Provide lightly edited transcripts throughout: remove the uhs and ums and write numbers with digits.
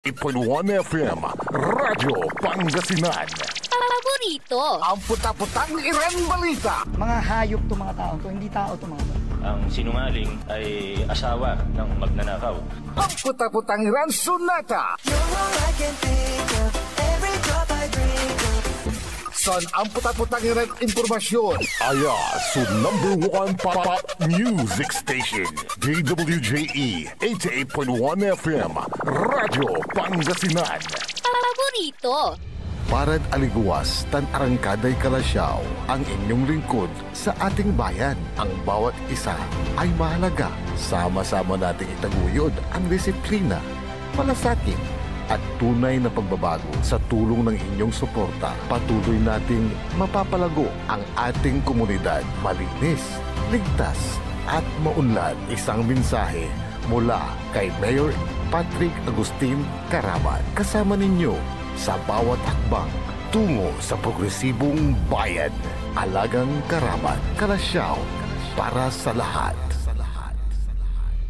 8.1 FM, Radyo Pangasinan. Paborito. Ang puta-putang Iran balita. Mga hayop to mga tao to, hindi tao to mga to. Ang sinungaling ay asawa ng magnanakaw. Ang puta-putang Iran sunata. Son ang puta-putang Iran impormasyon. Aya sa number 1 pop music station. DWJE 88.1 FM, Radyo Pangasinan. Paborito. Parad aliguas, tan arangkaday kalasyaw, ang inyong lingkod sa ating bayan. Ang bawat isa ay mahalaga. Sama-sama nating itaguyod ang disiplina, malasakit, at tunay na pagbabago. Sa tulong ng inyong suporta, patuloy nating mapapalago ang ating komunidad. Malinis, ligtas, at maunlad. Isang mensahe mula kay Mayor Patrick Agustin Caraman. Kasama ninyo sa bawat hakbang tungo sa progresibong bayan. Alagang Caraman, Kalasyaw, para sa lahat.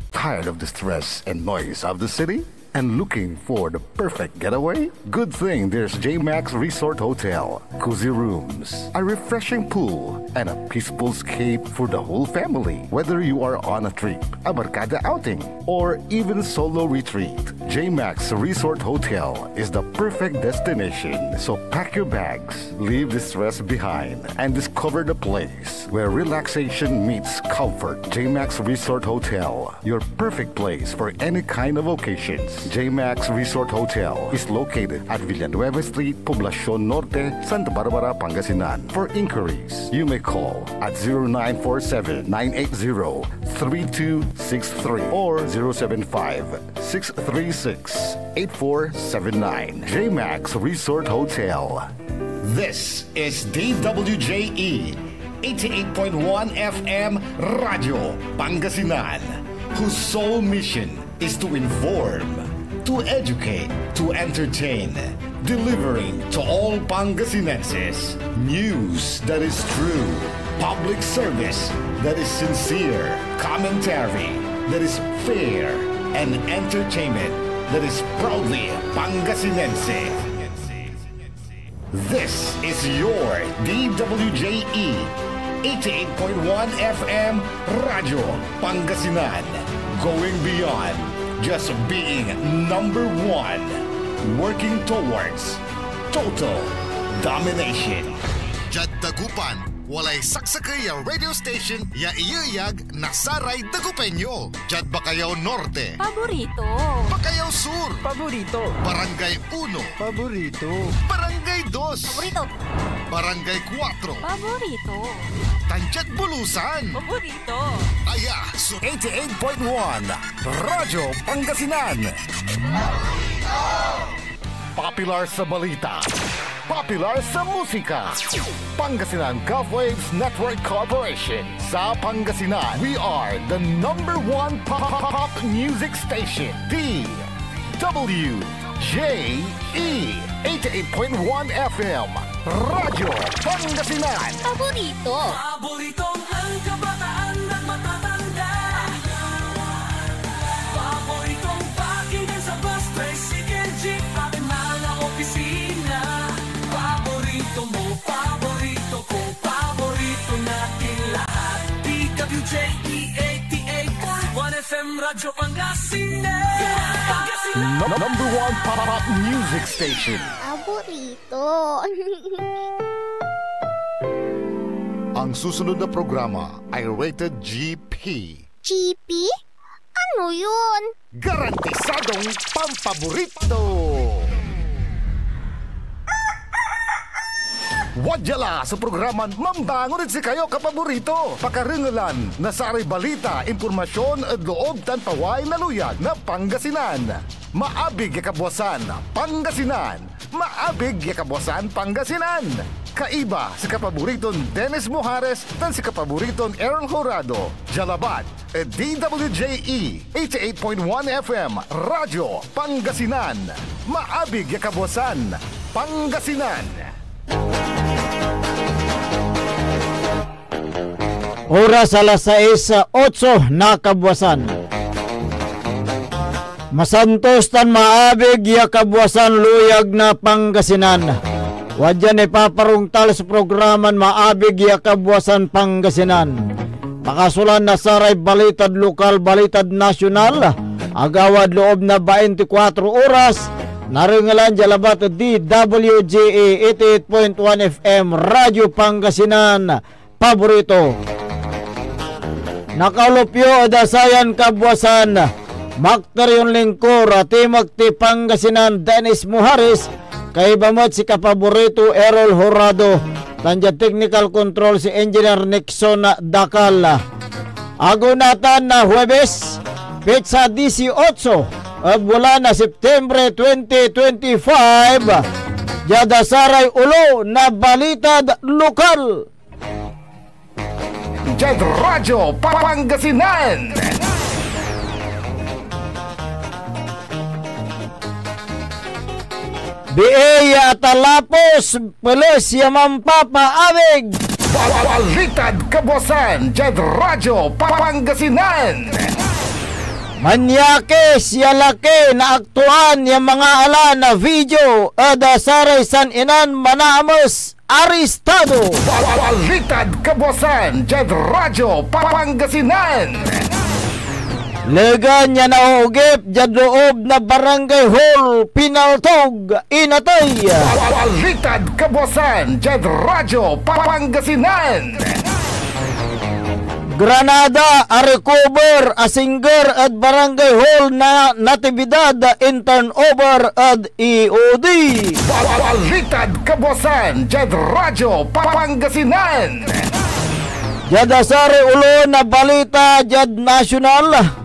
Tired of the stress and noise of the city? And looking for the perfect getaway? Good thing there's J-Max Resort Hotel. Cozy rooms, a refreshing pool, and a peaceful escape for the whole family. Whether you are on a trip, a barkada outing, or even solo retreat, J-Max Resort Hotel is the perfect destination. So pack your bags, leave the stress behind, and discover the place where relaxation meets comfort. J-Max Resort Hotel, your perfect place for any kind of occasions. J-Max Resort Hotel is located at Villanueva Street, Poblacion Norte, Santa Barbara, Pangasinan. For inquiries, you may call at 0947-980-3263 or 075-636-8479. J-Max Resort Hotel. This is DWJE 88.1 FM Radio Pangasinan, whose sole mission is to inform, to educate, to entertain, delivering to all Pangasinenses news that is true, public service that is sincere, commentary that is fair, and entertainment that is proudly Pangasinense. This is your DWJE 88.1 FM Radio Pangasinan, going beyond just being number one, working towards total domination. Jad Dagupan, walay saksakay ya radio station ya iyayag nasaray Dagupeño. Jad Bacayao Norte, Paborito. Bacayao Sur, Paborito. Barangay 1, Paborito. Barangay 2, Paborito. Barangay 4, Paborito. Tanchat Bulusan, Paborito. Aya sa 88.1 Radyo Pangasinan. Popular sa balita, popular sa musika. Pangasinan Golfwaves Network Corporation. Sa Pangasinan, we are the number 1 pop music station. DWJE 88.1 FM Radyo Pangasinan. Paborito. Paboritong ang kabataan at matatanda. Paboritong pakinggan sa bus, tricycle, jeep, ating mga opisina. Paborito mo, paborito ko, paborito natin lahat. DWJE 88.1 FM Radyo Pangasinan. Number 1 pop music station. Paborito. Ang susunod na programa ay rated GP. GP? Ano yun? Garantisadong pampaborito! Wadyala sa programan Mambangon si kayo kapaborito. Pakaringalan na sa aray balita, impormasyon at loob tan paway na luyag na Pangasinan. Maabig ya kabwasan Pangasinan. Maabig ya kabwasan Pangasinan. Kaiba si kapaboriton Dennis Mojares tan si kapaboriton Errol Horado. Jalabat at DWJE 88.1 FM Radyo Pangasinan. Maabig ya kabwasan Pangasinan. Oras alas 6:08 na kabwasan. Masantos tan maabig ya kabwasan luyag na Pangasinan. Wadyan ipaparungtal sa programan maabig ya kabwasan Pangasinan. Pakasulan na saray balitad lokal, balitad nasyonal. Agawad loob na 24 oras. Naringalan jalabat DWGE 88.1 FM Radyo Pangasinan paborito. Nakalupyo dasayan kabwasan Maktaryon Lingkor Timog ti Pangasinan Dennis Muharis kay bamot si kapaborito Errol Horado tanja technical control si Engineer Nixon Dakal. Agunatan na Huwebes Pizza 18 bulan na September 2025 Jada Saray Ulo na balitad lokal. Jad Radyo Pangasinan. Biaya talapos peles ya mampapaabig. Balitad kabosan Jad Radyo Pangasinan. Manyakes ya laki na aktuan yung mga ala na video ada saray san inan manamos aristado. Balitad kabosan Jad Radyo Pangasinan. Lega niya na ugip jad loob na barangay hall Pinaltog Inatay. Balitad kabosan Jad Radyo Pangasinan. Granada recover a singer at barangay hall na Natividad in turnover at EOD. Balitad kabosan Jad Radyo Pangasinan. Jadasari ulo na balita jad nasyonal.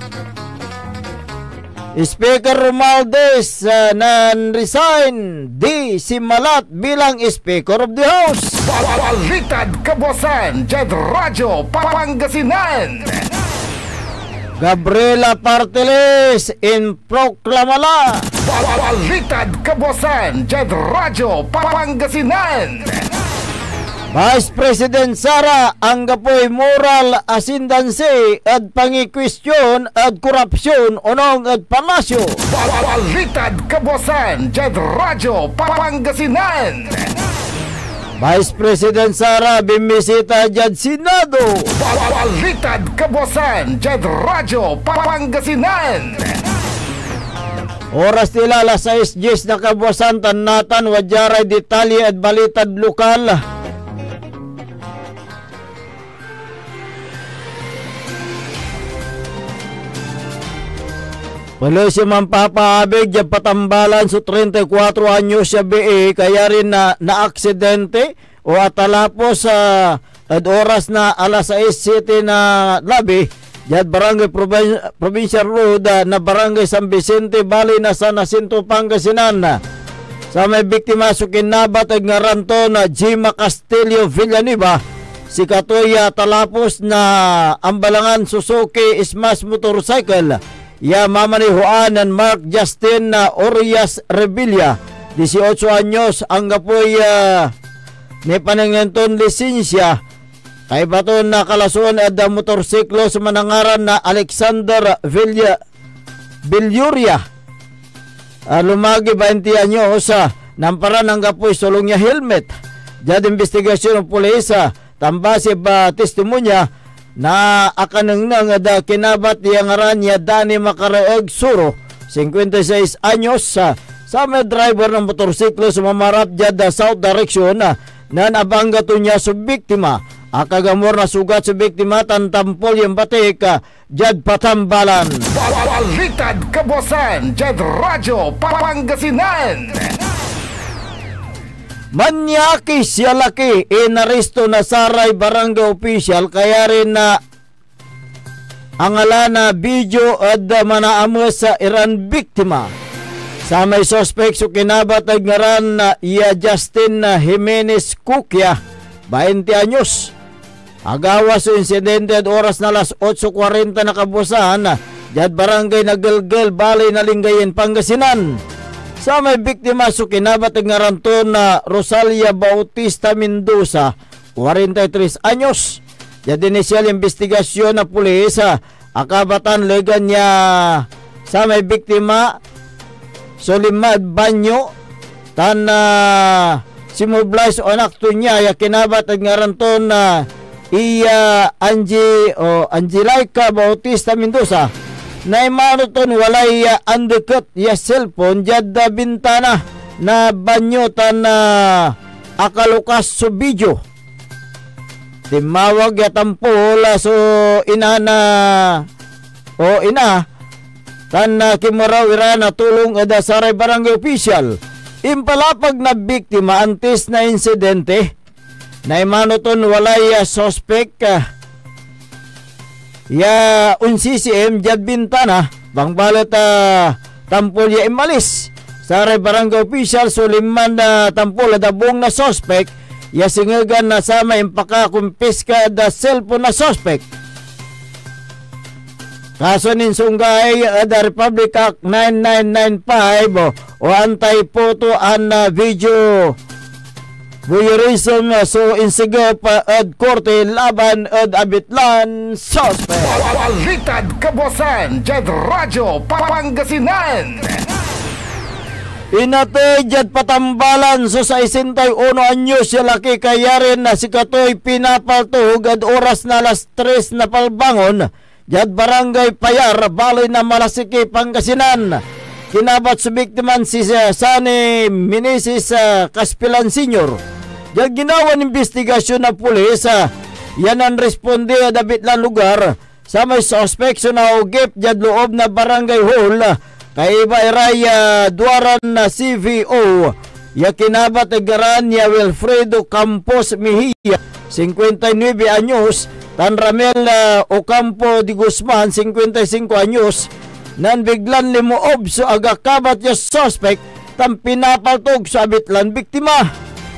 Speaker Romualdez nan-resign di simalat bilang Speaker of the House. Balitad kabosan Jad Radyo Pangasinan. Gabriela Parteles in proklamala. Balitad kabosan Jad Radyo Pangasinan. Vice President Sara ang gapoy moral asindanse at pangikwestiyon at korupsyon unong at palasyo. Balitad kabosan Jad Radyo Pangasinan. Vice President Sara bimisita jad Senado. Balitad kabosan Jad Radyo Pangasinan. Oras nila alas 6:10 na kabosan tanatan wadyaray detalye at balitad lokal. Wala siya mampapaabig yung patambalan sa 34 anyos siya BE kaya rin na aksidente o atalapos sa oras na alas 6:07 na labi jad barangay Provincial Road na barangay San Vicente Bali na San Jacinto Pangasinan. Sa may biktima sa kinabat ang ngaranto na Gima Castillo Villanueva si Katoya talapos na ambalangan Suzuki Smash motorcycle ya mamanihuan ng Mark Justin na Orias Revilla 18 anyos ang gapoy ni panangenton lisensya kay baton na kalasuan at motorsiklo sa manangaran na Alexander Villuria lumagi 20 anyos namparan ang gapoy sulong niya helmet jad investigasyon ng pulisa tambasi ba testimonya na akanang da kinabat yang ngaran niya Dani Macaraeg Suro 56 anyos sa may driver ng motorsiklo sa mamarap jad south direction na nabangga to niya sa biktima akagamor na sugat sa biktima tantampol yung batik jad patambalan. Balitad kabosan Jad Radyo Pangasinan. Manyakis siya laki inaresto na saray barangay official kaya rin na ang ala na video at manaamos sa Iran biktima. Sa may suspect so kinabatag ngaran na iya Justin Jimenez Kukya 20 anyos. Agawas sa insidente at oras na alas 8:40 na kabusahan jad barangay Nagalgal Balay na Lingayen Pangasinan. Sa may biktima so kinabatag nga ranto na Rosalia Bautista Mendoza 43 anyos. Jad inisyal investigasyon na pulis akabatan legan niya sa may biktima Solimad Banyo tan simublay so anak to niya ya kinabat at ngaranton na iya Angelica Bautista Mendoza na imaruton walay andeket ya cellphone jada bintana na banyo tan akalukas so video timawag ya tampola so ina tan kimaraw ira na tulong eda Saray Barangay Official impalapag na biktima antes na insidente na imanuton walay suspect ya unsisiem jad bintana bangbalat tampol ya imalis Saray Barangay Official suliman na tampol da buong na suspect ya singagan na sama impaka kumpiska da cellphone na suspect. Kaso nin sunggay da Republic Act 9995 o anti-photo and video voyeurism so insiga pa ad korte laban ad abitlan suspect. Balitad Kabosan, Jad Radyo Pangasinan. Inate jad patambalan so sa 61 anyos siya laki kayarin na si Katoy pinapaltog at oras na alas 3 na palbangon jad Barangay Payar balay na Malasiki Pangasinan. Kinabat sa biktiman si Sani Minisis Caspilan Sr. Jad ginawa ng investigasyon na pulis yan ang responde dabit lang lugar sa may suspect so na ugip jad loob na Barangay Hall kay iba duaran na CVO ya kinabat agaran ya Wilfredo Campos Mejia 59 anyos tan Ramel Ocampo de Guzman 55 anyos nan biglan limuob so agakabat ya suspect tan pinapaltog sa abitlan biktima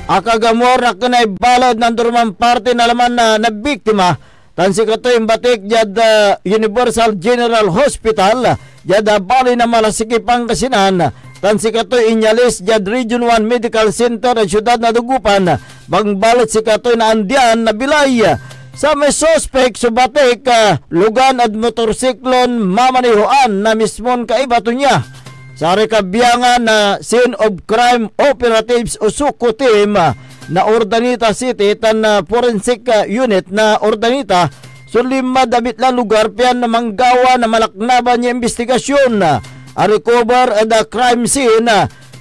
akagamor na kanay balad ng durumang parte na laman na biktima tan si Katoy batik jad Universal General Hospital jad bali na Malasiki Pangasinan tan si Katoy inyalis jad Region 1 Medical Center at Syudad na Dugupan bangbalit si Katoy na andian na bilay sa may suspect so batik lugan at motorsiklon mamanihoan na mismon kaibato niya sa rekabiyangan na Scene of Crime Operatives o SUCO team na Urdaneta City tan forensic unit na Urdaneta so 5 dabit lang lugar piyan na manggawa na malaknaban niya investigasyon a recover the crime scene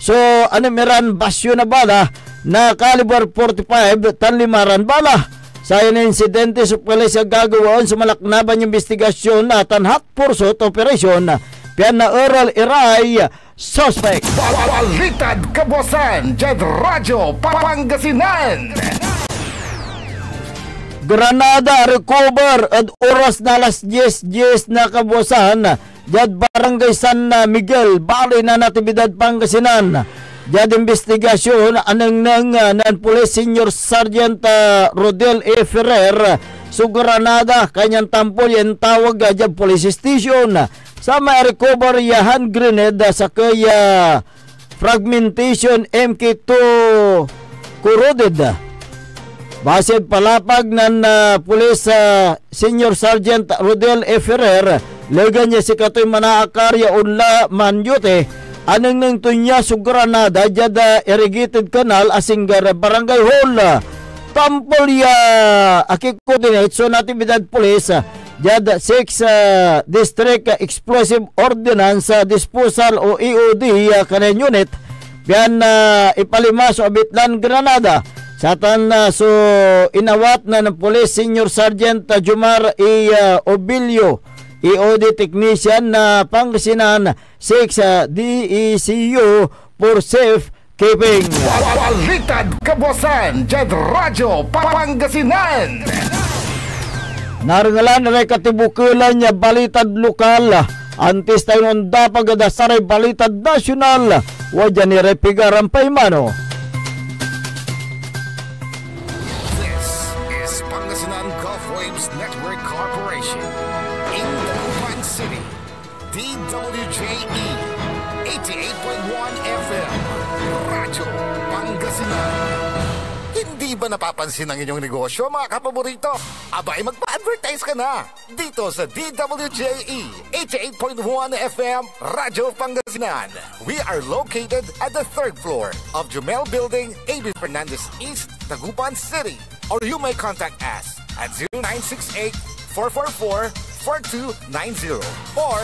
so animiran basyo na bala na caliber 45 tan 5 bala sa insidente so pala siya gagawin sa malaknaban niya investigasyon tan hot pursuit operation piyan na oral iray suspect. Balitad Kabosan, Jad Radyo Pangasinan. Granada recover at oras na alas 10 na Kabosan jad Barangay San Miguel bali na Natividad Pangasinan jad investigasyon anang nan Police Senior Sergeant Rodel E. Ferrer so Granada kanyang tampol yan tawag jad police station sa may recover ya hand grenade sa kaya fragmentation MK2 corroded base palapag ng Police Senior Sergeant Rodel E. Ferrer legan niya si Katoy manaakar ya unla manyute anang nang tunya sa Granada jada irrigated canal asinggar Barangay Hall tampol ya aki-coordinate so Natividad Police jad 6 District Explosive Ordnance Disposal o EOD kanen unit biyan ipalima so abitlan Granada satan so inawat na ng Police Senior Sergeant Jumar E. Obilio EOD Technician na Pangasinan 6 DECU for safe keeping. Balitad Kabosan, Jad Radyo Pangasinan. Narangalan na katibukulan niya balitad lokal antes tayo nunda pagada saray balitad nasyonal wadya ni Repigaran Paimano. This is Pangasinan Gulf Waves Network Corporation in Dagupan City, DWJE 88.1 FM, Radyo Pangasinan. Hindi Di ba napapansin ang inyong negosyo, mga kapaborito? Abay, magpa-advertise ka na dito sa DWJE 88.1 FM Radyo Pangasinan. We are located at the 3rd floor of Jumel Building, A.B. Fernandez East, Dagupan City. Or you may contact us at 0968-444-4290 or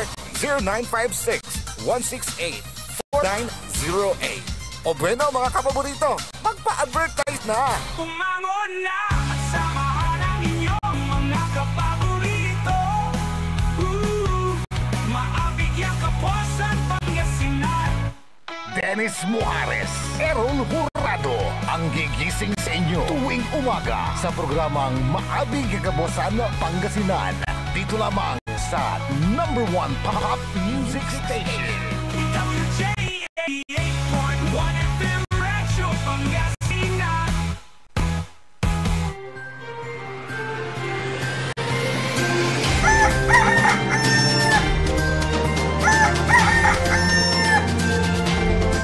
0956-168-4908. O bueno, mga kapaborito, magpa-advertise na! Kumangon na at samahan ang inyong mga kapaborito. Maabigyan Kapuasan, Pangasinan. Dennis Muares, Errol Hurado, ang gigising sa inyo tuwing umaga sa programang Maabig Kagabosan Pangasinan. Dito lamang sa #1 Pop Music Station. WJE 88.1 FM Radyo Pangasinan.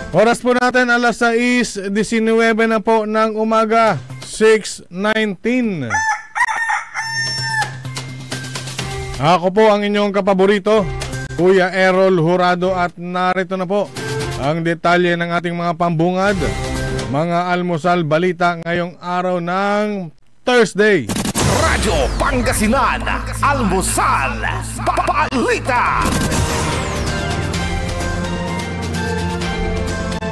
Oras po natin alas 6:19 na po ng umaga, 6:19. Ako po ang inyong kapaborito, Kuya Errol Hurado, at narito na po ang detalye ng ating mga pambungad, mga almusal balita ngayong araw ng Thursday. Radyo Pangasinan, Almusal Balita.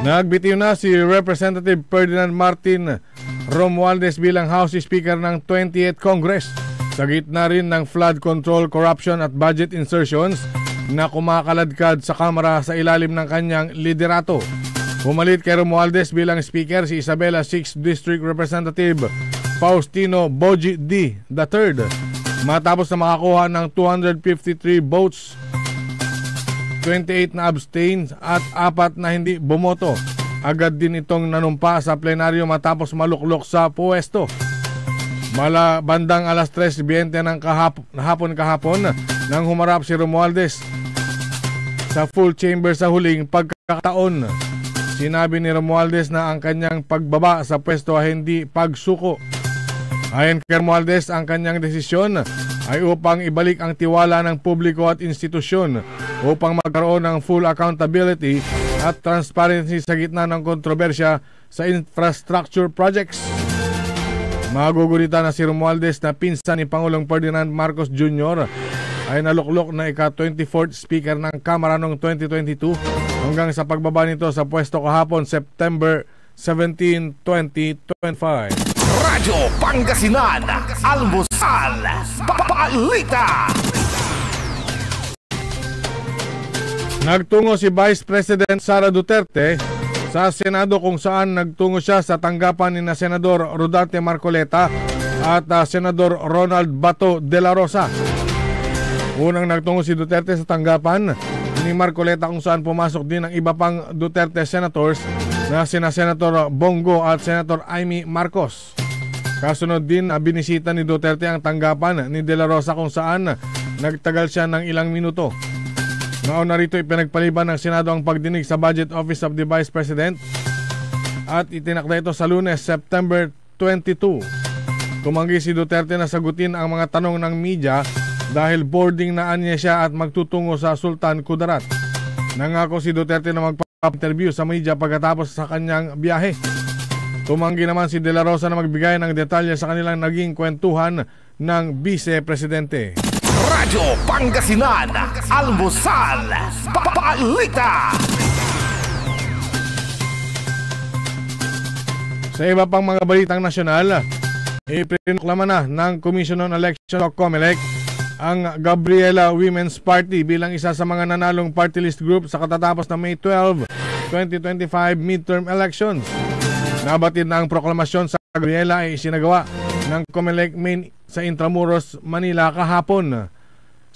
Nagbitiw na si Representative Ferdinand Martin Romualdez bilang House Speaker ng 28th Congress sa gitna rin ng flood control, corruption at budget insertions na kumakaladkad sa Kamara sa ilalim ng kanyang liderato. Pumalit kay Romualdez bilang Speaker si Isabela 6th District Representative Faustino Boji D. III matapos na makakuha ng 253 votes, 28 na abstain at 4 na hindi bumoto. Agad din itong nanumpa sa plenaryo matapos maluklok sa puwesto. Bandang alas 3:20 ng hapon nang humarap si Romualdez sa full chamber sa huling pagkakataon. Sinabi ni Romualdez na ang kanyang pagbaba sa pwesto ay hindi pagsuko. Ayon kay Romualdez, ang kanyang desisyon ay upang ibalik ang tiwala ng publiko at institusyon upang magkaroon ng full accountability at transparency sa gitna ng kontrobersya sa infrastructure projects. Magugulita na si Romualdez na pinsan ni Pangulong Ferdinand Marcos Jr. ay naluklok na ika-24th Speaker ng Kamara noong 2022 hanggang sa pagbaba nito sa pwesto kahapon September 17, 2025. Radyo Pangasinan, Almusal Balita. Nagtungo si Vice President Sara Duterte sa Senado kung saan nagtungo siya sa tanggapan ni Senador Rodante Marcoleta at Senador Ronald Bato de la Rosa. Unang nagtungo si Duterte sa tanggapan ni Marcoleta kung saan pumasok din ang iba pang Duterte senators na sina Senator Bongo at Senator Amy Marcos. Kasunod din binisita ni Duterte ang tanggapan ni de la Rosa kung saan nagtagal siya ng ilang minuto. Nauna rito ipinagpaliban ng Senado ang pagdinig sa Budget Office of the Vice President at itinakda ito sa Lunes, September 22. Tumanggi si Duterte na sagutin ang mga tanong ng media dahil boarding na anya siya at magtutungo sa Sultan Kudarat. Nangako si Duterte na magpa-interview sa media pagkatapos sa kanyang biyahe. Tumanggi naman si De La Rosa na magbigay ng detalye sa kanilang naging kwentuhan ng Vice Presidente. Radyo Pangasinan, Almusal Balita. Sa iba pang mga balitang nasyonal, ipinoklaman na ng Commission on Election o COMELEC ang Gabriela Women's Party bilang isa sa mga nanalong party list group sa katatapos na May 12, 2025 midterm elections. Nabatid na ang proklamasyon sa Gabriela ay isinagawa ng COMELEC main sa Intramuros, Manila kahapon.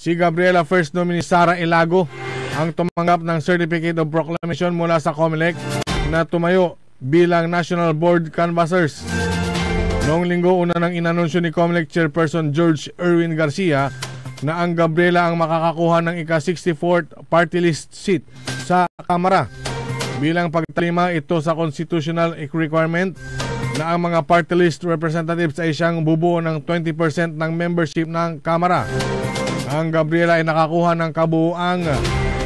Si Gabriela First Nominee Sara Elago ang tumanggap ng Certificate of Proclamation mula sa COMELEC na tumayo bilang National Board Canvassers. Noong linggo, una nang inanunsyo ni COMELEC Chairperson George Erwin Garcia na ang Gabriela ang makakakuha ng ika-64th party list seat sa Kamara. Bilang pagtalima ito sa constitutional requirement na ang mga party list representatives ay siyang bubuo ng 20% ng membership ng Kamara. Ang Gabriela ay nakakuha ng kabuuang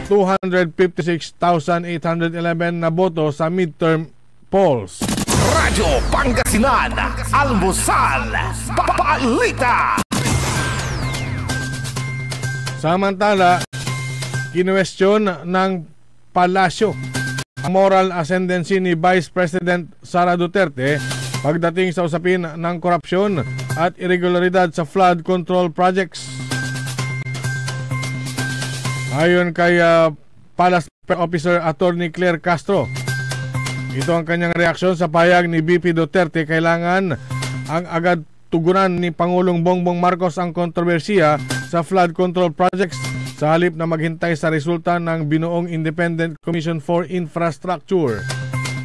256,811 na boto sa midterm polls. Radyo Pangasinan, Almusal, Balita. Samantala, kinwestiyon ng palasyo ang moral ascendancy ni Vice President Sara Duterte pagdating sa usapin ng korupsyon at irregularidad sa flood control projects. Ayon kay Palace Officer Attorney Claire Castro, ito ang kanyang reaksyon sa pahayag ni VP Duterte, kailangan ang agad tugunan ni Pangulong Bongbong Marcos ang kontrobersiya sa flood control projects sa halip na maghintay sa resulta ng binuong Independent Commission for Infrastructure.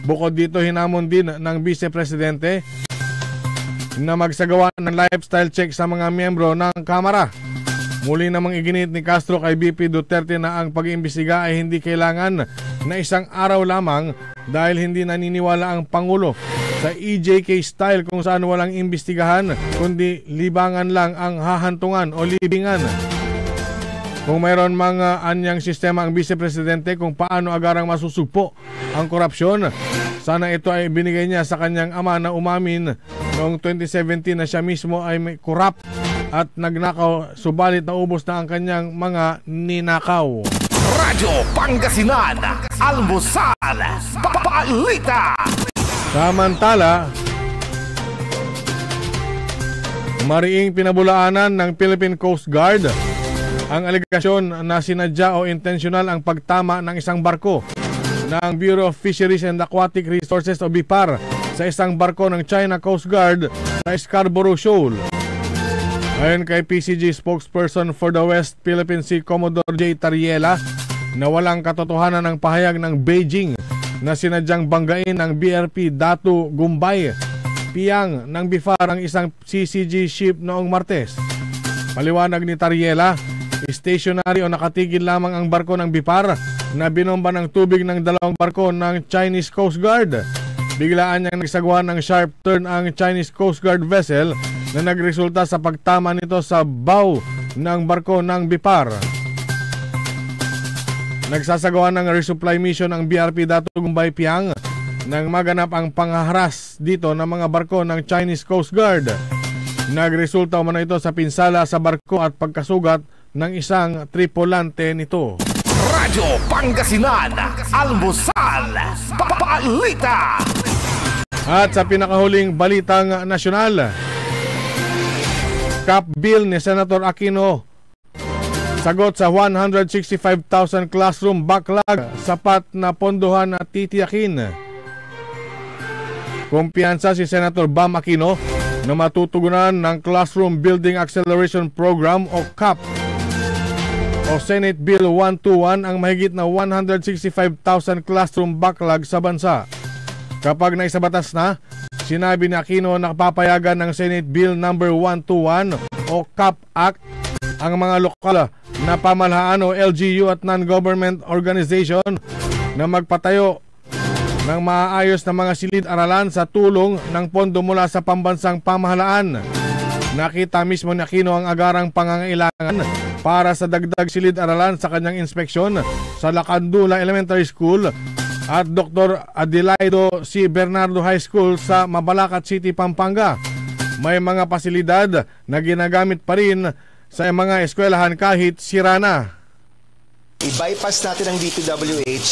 Bukod dito, hinamon din ng Vice Presidente na magsagawa ng lifestyle check sa mga miyembro ng Kamara. Muli namang iginit ni Castro kay VP Duterte na ang pag-iimbestiga ay hindi kailangan na isang araw lamang dahil hindi naniniwala ang Pangulo sa EJK style kung saan walang imbestigahan kundi libangan lang ang hahantungan o libingan. Kung mayroon mga anyang sistema ang Vice Presidente kung paano agarang masusugpo ang korupsyon, sana ito ay binigay niya sa kanyang ama na umamin noong 2017 na siya mismo ay may corrupt at nagnakaw, subalit naubos na ang kanyang mga ninakaw. Radyo Pangasinan, Almusal, Balita. Samantala, mariing pinabulaanan ng Philippine Coast Guard ang alegasyon na sinadya o intensyonal ang pagtama ng isang barko ng Bureau of Fisheries and Aquatic Resources o BIPAR sa isang barko ng China Coast Guard sa Scarborough Shoal. Ayon kay PCG spokesperson for the West Philippine Sea, Commodore J. Tariela, na walang katotohanan ng pahayag ng Beijing na sinadyang banggain ng BRP Datu Gumbay Piang ng BIFAR ang isang CCG ship noong Martes. Paliwanag ni Tariela, stationary o nakatigil lamang ang barko ng BIFAR na binomba ng tubig ng dalawang barko ng Chinese Coast Guard. Biglaan niyang nagsagawa ng sharp turn ang Chinese Coast Guard vessel na nagresulta sa pagtama nito sa bow ng barko ng BIFAR. Nagsasagawa ng resupply mission ang BRP Datu Gumbay Piang nang maganap ang pangharas dito ng mga barko ng Chinese Coast Guard. Nagresulta umano ito sa pinsala sa barko at pagkasugat ng isang tripulante nito. Radyo Pangasinan, Almusal, Balita. At sa pinakahuling balitang nasyonal, Cap Bill ni Senator Aquino sagot sa 165,000 classroom backlog, sapat na pondohan at titiyakin. Kumpiyansa si Senator Bam Aquino na matutugunan ng Classroom Building Acceleration Program o CAP o Senate Bill 121 ang mahigit na 165,000 classroom backlog sa bansa. Kapag naisabatas na, sinabi ni Aquino na papayagan ng Senate Bill No. 121 o CAP Act ang mga lokal na pamahalaan o LGU at non-government organization na magpatayo ng maayos na mga silid-aralan sa tulong ng pondo mula sa pambansang pamahalaan. Nakita mismo ni Aquino ang agarang pangangailangan para sa dagdag silid-aralan sa kanyang inspeksyon sa Lacandula Elementary School at Dr. Adelaido C. Bernardo High School sa Mabalacat City, Pampanga. May mga pasilidad na ginagamit pa rin sa mga eskwelahan kahit sira na. I-bypass natin ang DPWH,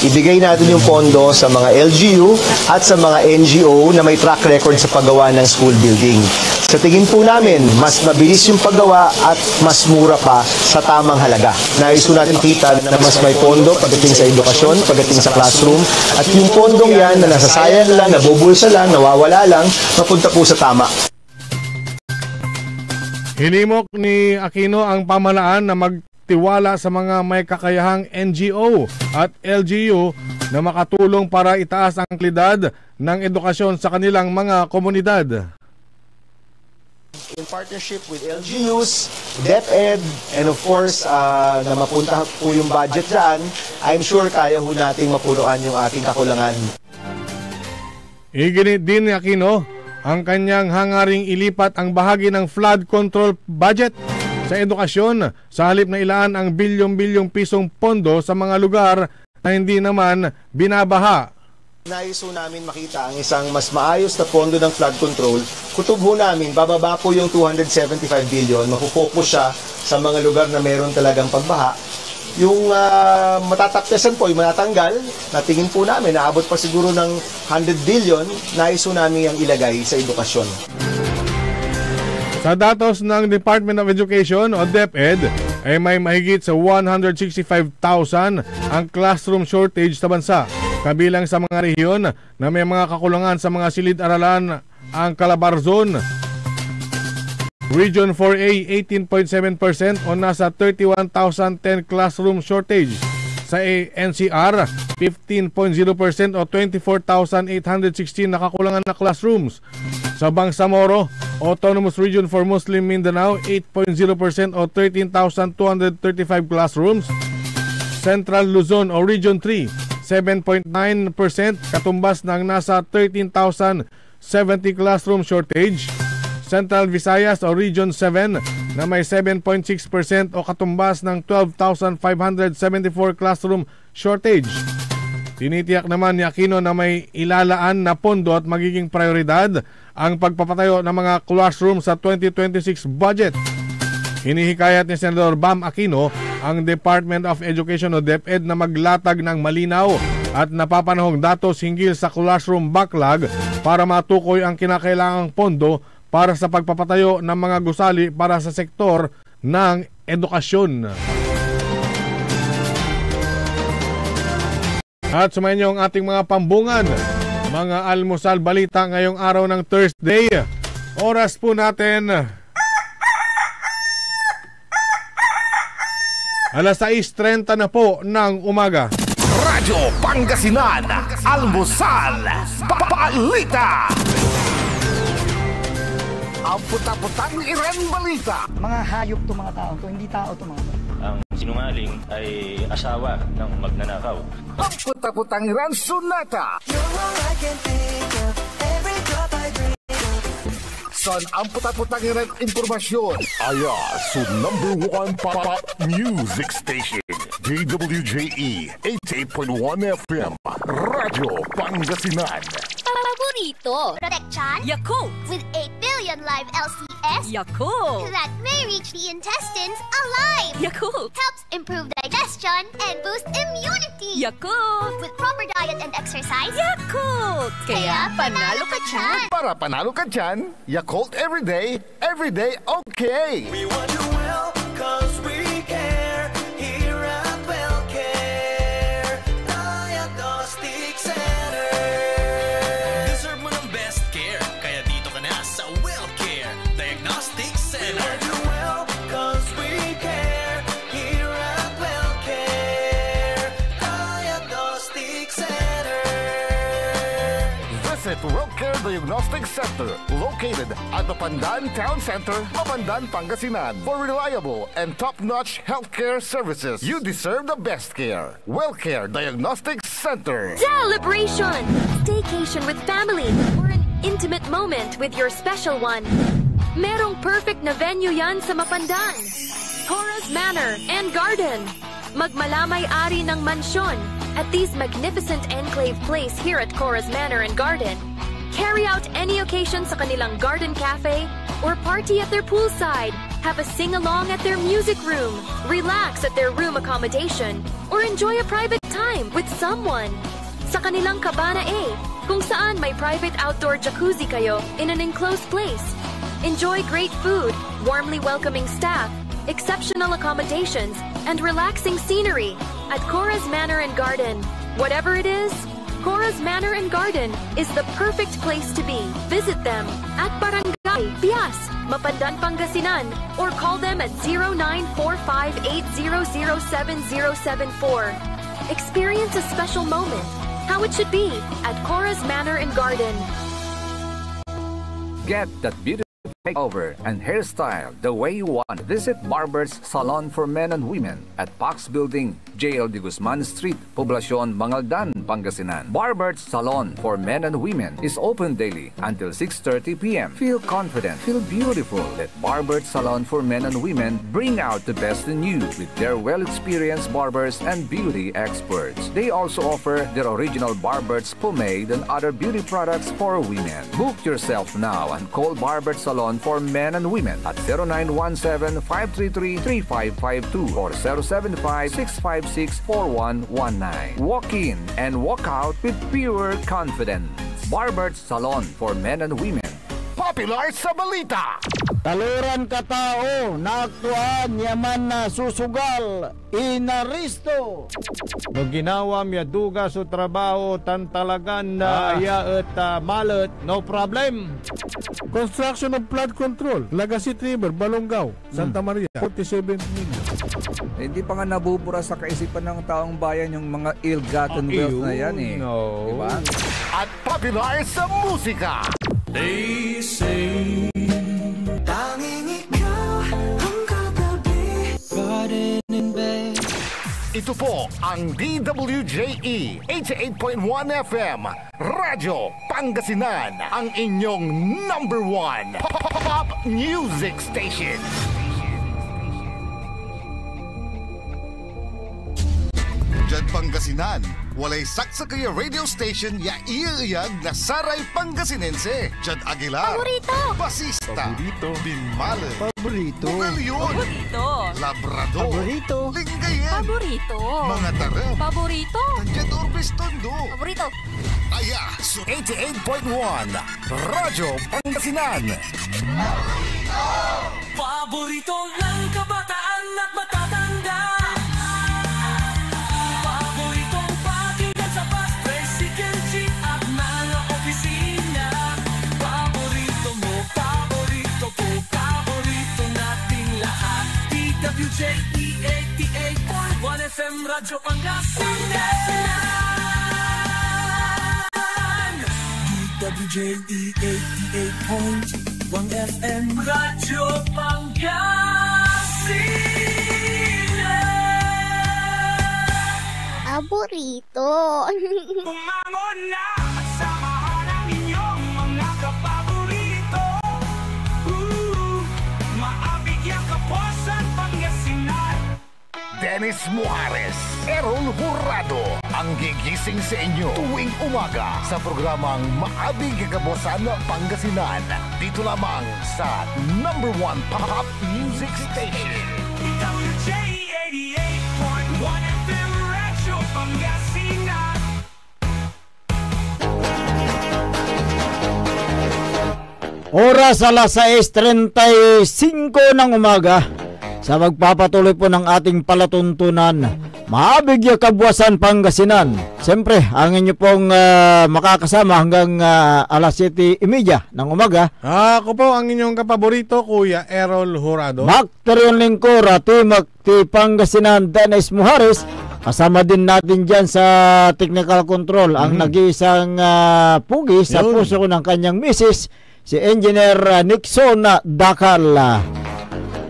ibigay natin yung pondo sa mga LGU at sa mga NGO na may track record sa paggawa ng school building. Sa tingin po namin, mas mabilis yung paggawa at mas mura pa sa tamang halaga. Nais po natin kita na mas may pondo pagdating sa edukasyon, pagdating sa classroom, at yung pondong yan na nasasayang lang, nabubulsa lang, nawawala lang, mapunta po sa tama. Hinimok ni Aquino ang pamahalaan na magtiwala sa mga may kakayahang NGO at LGU na makatulong para itaas ang kalidad ng edukasyon sa kanilang mga komunidad. In partnership with LGUs, DepEd, and of course, na mapunta po yung budget dyan, I'm sure kaya ho nating mapunuan yung ating kakulangan. Iginit din ni Aquino ang kanyang hangaring ilipat ang bahagi ng flood control budget sa edukasyon sa halip na ilaan ang bilyong-bilyong pisong pondo sa mga lugar na hindi naman binabaha. Nais ho namin makita ang isang mas maayos na pondo ng flood control. Kutob ho namin, bababa po yung 275 billion, mapufocus siya sa mga lugar na meron talagang pagbaha. Yung matataktesan po, yung matatanggal, na tingin po namin, naabot pa siguro ng 100 billion, nais ho namin yung ilagay sa edukasyon. Sa datos ng Department of Education o DepEd, ay may mahigit sa 165,000 ang classroom shortage sa bansa. Kabilang sa mga rehiyon na may mga kakulangan sa mga silid-aralan ang Calabarzon, Region 4A 18.7% o nasa 31,010 classroom shortage. Sa NCR, 15.0% o 24,816 nakakulangan na classrooms. Sa Bangsamoro, Autonomous Region for Muslim Mindanao, 8.0% o 13,235 classrooms. Central Luzon o Region 3, 7.9%, katumbas ng nasa 13,070 classroom shortage. Central Visayas o Region 7 na may 7.6% o katumbas ng 12,574 classroom shortage. Tinitiyak naman ni Aquino na may ilalaan na pondo at magiging prioridad ang pagpapatayo ng mga classroom sa 2026 budget. Hinihikayat ni Senador Bam Aquino ang Department of Education o DepEd na maglatag ng malinaw at napapanahong datos hinggil sa classroom backlog para matukoy ang kinakailangang pondo para sa pagpapatayo ng mga gusali para sa sektor ng edukasyon. At sumayin niyo ang ating mga pambungan, mga almusal balita ngayong araw ng Thursday. Oras po natin 6:30 na po ng umaga. Radyo Pangasinan, almusal balita. Ang puta-putang Iren balita. Mga hayop to mga tao to, hindi tao to mga tao. Ang sinungaling ay asawa ng magnanakaw. Ang puta-putang Iren sunata. Son, ang puta-putang Iren impormasyon. Aya, so #1 pop music station. DWJE 88.1 FM. Radyo Pangasinan. Paborito. Protection. Yakult. With 8 billion live LCS. Yakult. That may reach the intestines alive. Yakult. Helps improve digestion and boost immunity. Yakult. With proper diet and exercise. Yakult. Kaya panalo ka dyan. Para panalo ka dyan, Yakult everyday okay. We want you well, cause we care. Here at WellCare Diagnostic Center. Deserve mo ng best care, kaya dito ka na sa WellCare Diagnostic Center. We want you well, cause we care. Here at WellCare Diagnostic Center. Visit WellCare Diagnostic Center, located at the Pandan Town Center, Mapandan, Pangasinan. For reliable and top-notch healthcare services, you deserve the best care. WellCare Diagnostic Center. Celebration! Staycation with family or an intimate moment with your special one. Merong perfect na venue yan sa Mapandan. Cora's Manor and Garden. Magmalamay-ari ng mansyon at these magnificent enclave place here at Cora's Manor and Garden. Carry out any occasion sa kanilang garden cafe or party at their poolside. Have a sing-along at their music room. Relax at their room accommodation or enjoy a private time with someone. Sa kanilang Cabana A, kung saan may private outdoor jacuzzi kayo in an enclosed place. Enjoy great food, warmly welcoming staff, exceptional accommodations, and relaxing scenery at Cora's Manor and Garden. Whatever it is, Cora's Manor and Garden is the perfect place to be. Visit them at Barangay Pias, Mapandan, Pangasinan, or call them at 0945-800-7074. Experience a special moment, how it should be at Cora's Manor and Garden. Get that beautiful makeover and hairstyle the way you want. Visit Barber's Salon for Men and Women at Pax Building, JL de Guzman Street, Poblacion, Mangaldan, Pangasinan. Barber's Salon for Men and Women is open daily until 6:30 p.m. Feel confident, feel beautiful. Let Barber's Salon for Men and Women bring out the best in you with their well-experienced barbers and beauty experts. They also offer their original Barber's pomade and other beauty products for women. Book yourself now and call Barber's Salon for Men and Women at 0917-533-3552 or 075-656-4119. Walk in and walk out with pure confidence. Barber's Salon for Men and Women. Popular sa balita. Taluran katao na aktuan yaman na susugal inaristo. No ginawa miya duga sa trabaho tan talagan na iya at malet, no problem. Construction of flood control, Lagasit River, Balongaw, Santa Maria, 47 million. Hindi pa nga nabubura sa kaisipan ng taong bayan yung mga ill-gotten wealth na yan eh. No. Diba? At popular sa musika. They say tanging ikaw ang katabi, garden in bed. Ito po ang DWJE 88.1 FM Radyo Pangasinan, ang inyong number 1 pop music station. Diyan Pangasinan, walay saksakaya radio station ya iyaiyag na saray Pangasinense. Diyan Aguilar, Paborito. Basista, Paborito. Binmale, Paborito. Bugalyon, Paborito. Labrador, Paborito. Lingayen, Paborito. mga tarem, Paborito. Diyan Urbis Tondo. Paborito. Aya, 88.1 Radyo Pangasinan. Paborito ng kabataan at matatanda. Paboritong pakinggan sa bus, tricycle, jeep at mga opisina. Paborito mo, paborito ko, paborito nating lahat. DWJE 88.1 FM Radyo Pangasinan. DWJE 88.1 FM Radyo Pangasinan. Paborito. Bumangon na at samahan ang inyong mga kapaborito. Maabigyan kapuasan Pangasinan. Dennis Muhares, Errol Hurado, ang gigising sa inyo tuwing umaga sa programang Maabig Kabosan Pangasinan. Dito lamang sa number 1 pop music station. WJ88.1 FM Radyo Pangasinan. Oras alas 6:35 ng umaga. Sa magpapatuloy po ng ating palatuntunan, Maabig Kabuasan Pangasinan. Siyempre, ang inyo pong makakasama hanggang alas 7:30 ng umaga. Ako po ang inyong kapaborito, Kuya Errol Hurado. Bakterion Lingkura, Timak, Pangasinan, Dennis Muhares. Kasama din natin dyan sa technical control ang nag-iisang pugi sa puso ko ng kanyang misis, si Engineer Nixon Dakal.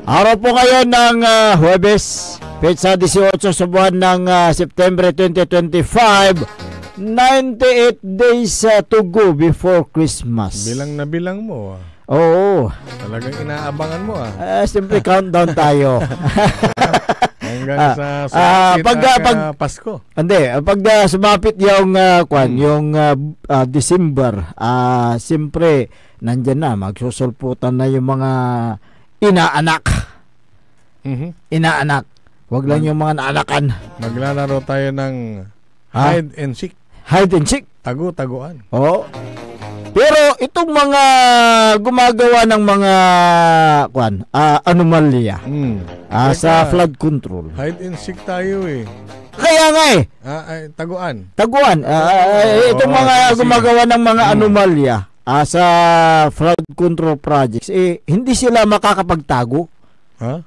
Araw po ngayon ng Huwebes, petsa 18 sa buwan ng September 2025, 98 days to go before Christmas. Bilang na bilang mo. Oo. Talagang inaabangan mo. Simple countdown tayo. Hanggang sa Pasko. Hindi, pag sumapit yung yung December, siyempre nandiyan na, magsusulputan na yung mga inaanak. Inaanak. Wag lang yung mga naanakan. Maglalaro tayo ng hide and seek. Hide and seek? Tago-taguan. Oo. Pero itong mga gumagawa ng mga anomalya sa flood control. Hide and seek tayo eh. Kaya nga eh. Taguan. Taguan. Itong mga gumagawa ng mga anomalya sa flood control projects, hindi sila makakapagtago. Ha?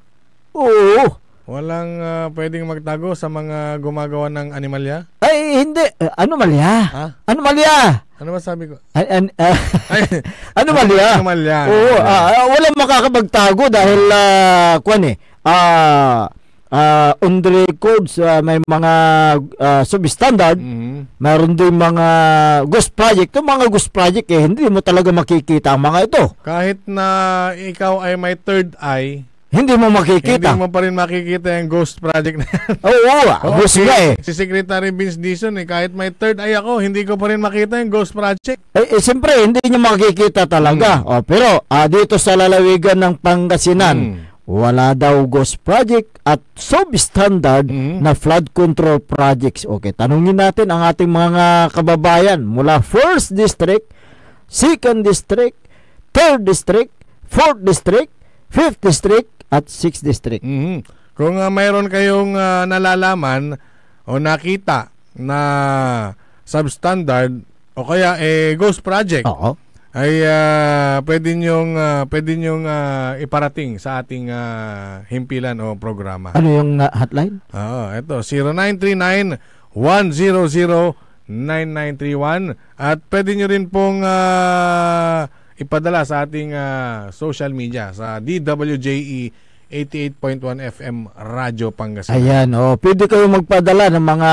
Oo. Walang pwedeng magtago sa mga gumagawa ng animalya? Ay, hindi. Anomalya. Anomalya. Ano ba sabi ko? Anomalya. Anomalya. Oo, walang makakapagtago dahil on the records may mga substandard, mayroon din mga ghost project. Yung mga ghost project hindi mo talaga makikita ang mga ito. Kahit na ikaw ay may third eye, hindi mo makikita. Hindi mo pa rin makikita yung ghost project na yan. Oo, ghost nga Si Secretary Vince Dizon, kahit may third eye ako, hindi ko pa rin makita yung ghost project. Siyempre, hindi niyo makikita talaga. Pero dito sa lalawigan ng Pangasinan, wala daw ghost project at substandard na flood control projects. Okay, tanungin natin ang ating mga kababayan mula 1st District, 2nd District, 3rd District, 4th District, 5th District, at 6th District. Kung mayroon kayong nalalaman o nakita na substandard o kaya ghost project, ay pwede nyong iparating sa ating himpilan o programa. Ano yung hotline? Ito 0939-100-9931 at pwede nyo rin pong ipadala sa ating social media sa DWJE 88.1 FM Radyo Pangasinan. Ayan, pwede kayong magpadala ng mga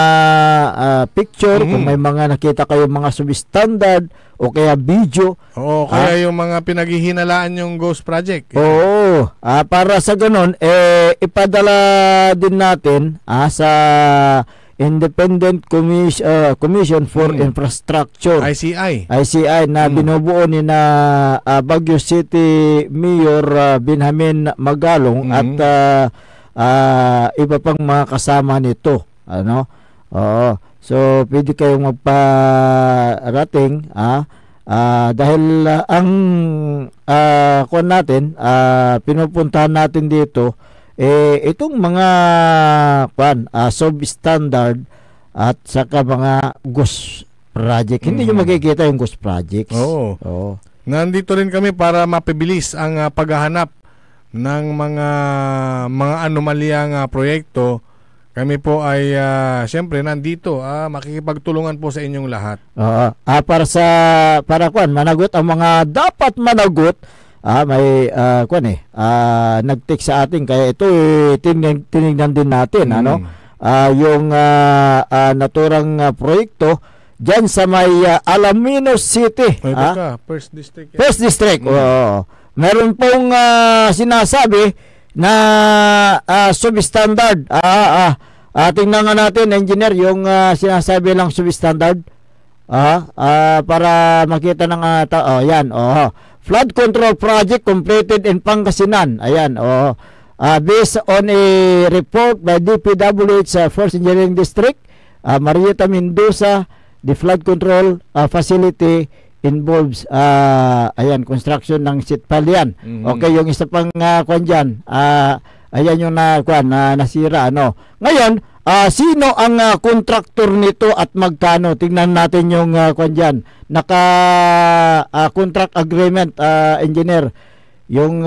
picture kung may mga nakita kayong mga substandard o kaya video. Kaya yung mga pinaghihinalaan yung ghost project. Oo, para sa ganun, ipadala din natin sa Independent Commission for Infrastructure, ICI na binubuo ni na Baguio City Mayor Benjamin Magalong at iba pang mga kasama nito, so pwede kayong magparating dahil ang kuwan natin, pinupuntahan natin dito itong mga substandard at saka mga ghost project. Hindi nyo makikita yung ghost projects. Oo. Nandito rin kami para mapibilis ang paghahanap ng mga anomalyang proyekto. Kami po ay siyempre nandito makikipagtulungan po sa inyong lahat. Para managot ang mga dapat managot. May nag-text sa atin kaya ito tinignan din natin yung naturang proyekto diyan sa may Alaminos City. First District. First District. Meron pong sinasabi na substandard. Tingnan nga natin, engineer, yung sinasabi lang substandard. Para makita ng yan. Flood control project completed in Pangasinan. Ayan, based on a report by DPWH First Engineering District, Marieta Mendoza, the flood control facility involves construction ng sitpal yan. Okay, yung isa pang dyan, ayan yung nasira. Ngayon, sino ang contractor nito at magkano? Tingnan natin yung dyan. Contract agreement, engineer. Yung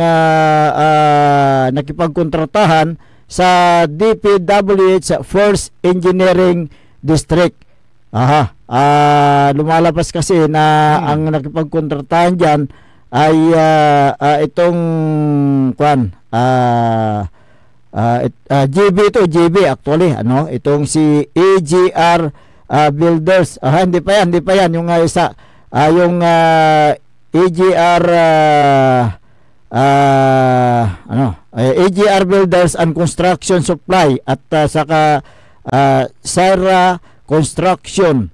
nakipagkontratahan sa DPWH First Engineering District. Lumalabas kasi na ang nakipagkontratahan dyan ay itong GB actually, itong si AGR Builders. Hindi pa yan yung isa, yung AGR AGR Builders and Construction Supply at saka Sierra Construction.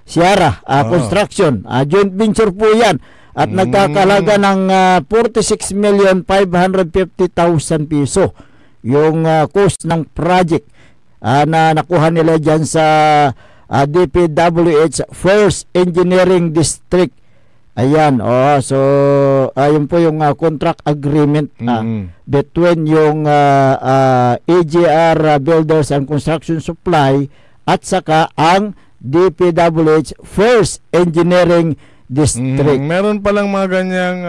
Sierra Construction. Joint venture po yan. At nagkakalaga ng 46,550,000 piso yung cost ng project na nakuha nila dyan sa DPWH First Engineering District. Ayan, so ayun po yung contract agreement between yung AGR Builders and Construction Supply at saka ang DPWH First Engineering District. Meron palang mga ganyang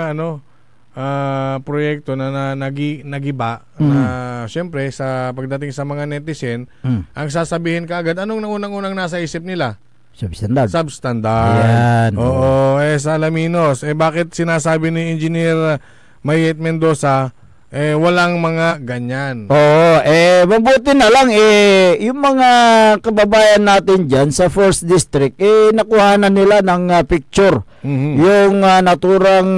proyekto na nagiba na syempre sa pagdating sa mga netizen, ang sasabihin kaagad, anong unang-unang nasa isip nila? Substandard. Substandard. Oo, sa Alaminos. Bakit sinasabi ni Engineer Mayet Mendoza, walang mga ganyan? Oo, mabuti na lang, yung mga kababayan natin dyan sa 1st District, nakuha na nila ng picture. Yung naturang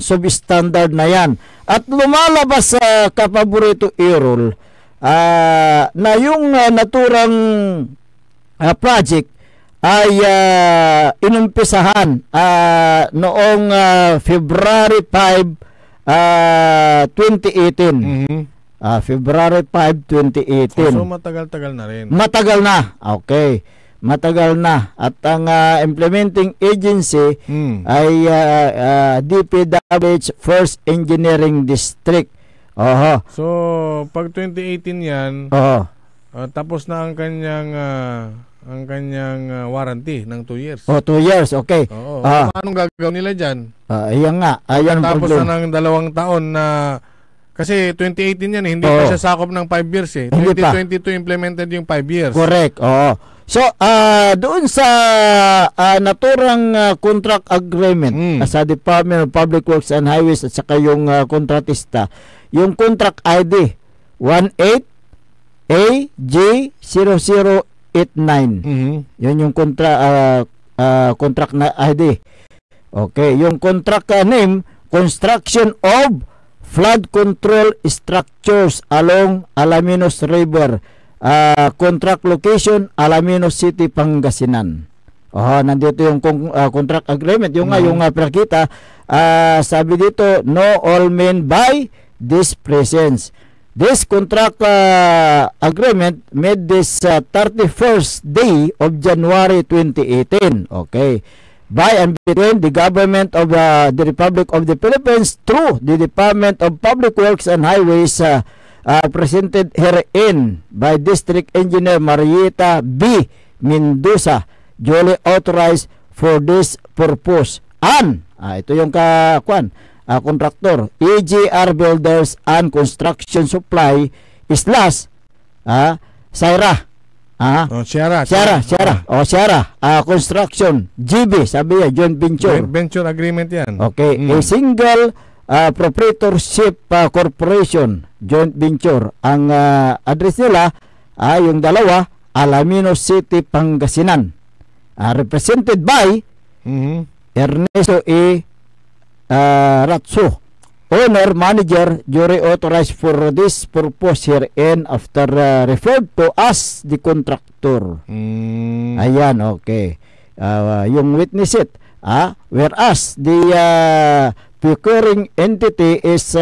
substandard na yan. At lumalabas sa kapaborito Errol, na yung naturang project ay inumpisahan noong February 5, 2018. February 5, 2018. So matagal-tagal na rin. Matagal na. Okay. Matagal na. At ang implementing agency ay DPWH First Engineering District. So pag 2018 yan, tapos na ang kanyang warranty ng 2 years. 2 years, okay. Anong gagawin nila dyan? Ayan nga. Ayan tapos na ng 2 taon na, kasi 2018 yan, hindi pa siya sakop ng 5 years . 2022 implemented yung 5 years. Correct. So, doon sa naturang contract agreement sa Department of Public Works and Highways at saka yung kontratista, yung contract ID 18AG0089. Yun yung contract na ID. Okay, yung contract name, construction of flood control structures along Alaminos River. Contract location, Alaminos City, Pangasinan. Nandito yung contract agreement. Yung yung prakita, sabi dito, no all men by this presence. This contract agreement made this 31st day of January 2018. Okay. By and between the government of the Republic of the Philippines through the Department of Public Works and Highways, presented herein by District Engineer Marieta B. Mendoza, duly authorized for this purpose. And ito yung contractor, EGR Builders and Construction Supply / Sierra. Sierra. Construction, GB, sabi niya, joint venture. Joint venture agreement yan. Okay, a single proprietorship corporation, joint venture. Ang address nila, yung dalawa, Alaminos City, Pangasinan. Represented by Ernesto E. Ratso, owner, manager, jury authorized for this purpose herein after referred to as the contractor. Ayan, okay. Yung witness it, whereas the procuring entity is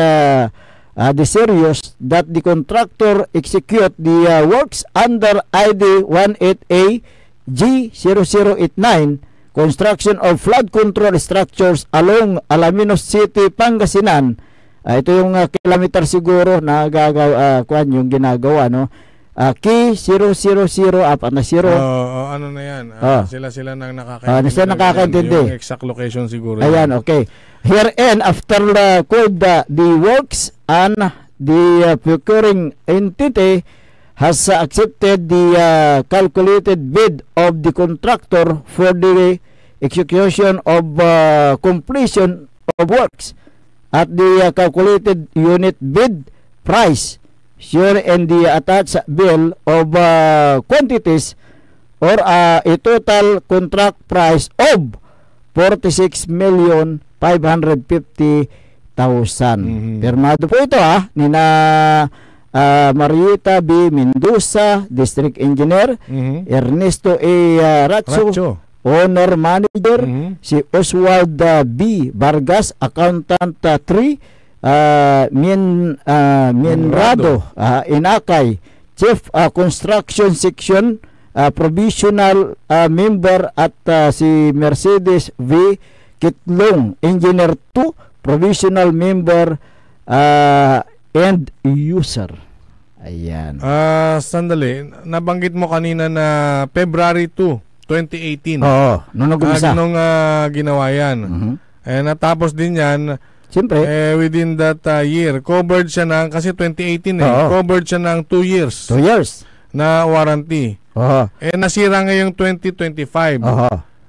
desirous that the contractor execute the works under ID 18A G0089, construction of flood control structures along Alaminos City, Pangasinan. Ito yung kilometer siguro na yung ginagawa, no? Key 000 apat na 0. Ano na yan? Sila nang nakakaintindi. Sila nakakaintindi. Yung exact location siguro. Ayan, okay. Herein, after the works and the procuring entity has accepted the calculated bid of the contractor for the execution of completion of works at the calculated unit bid price sure in the attached bill of quantities or a total contract price of 46,550,000. Pirmado po ito nina Marieta B. Mendoza, District Engineer, Ernesto A. Ratso, Owner Manager, si Oswald B. Vargas, Accountant 3, Mienrado, Inakay, Chief Construction Section, Provisional Member at si Mercedes V. Kitlong, Engineer 2, Provisional Member and user. Ayan. Sandali, nabanggit mo kanina na February 2, 2018. Oo, nung nag-umisa. Nung ginawa yan. Natapos din yan Siyempre. Within that year, covered siya ng, kasi 2018 covered siya ng 2 years. 2 years. Na warranty. Nasira ngayong 2025.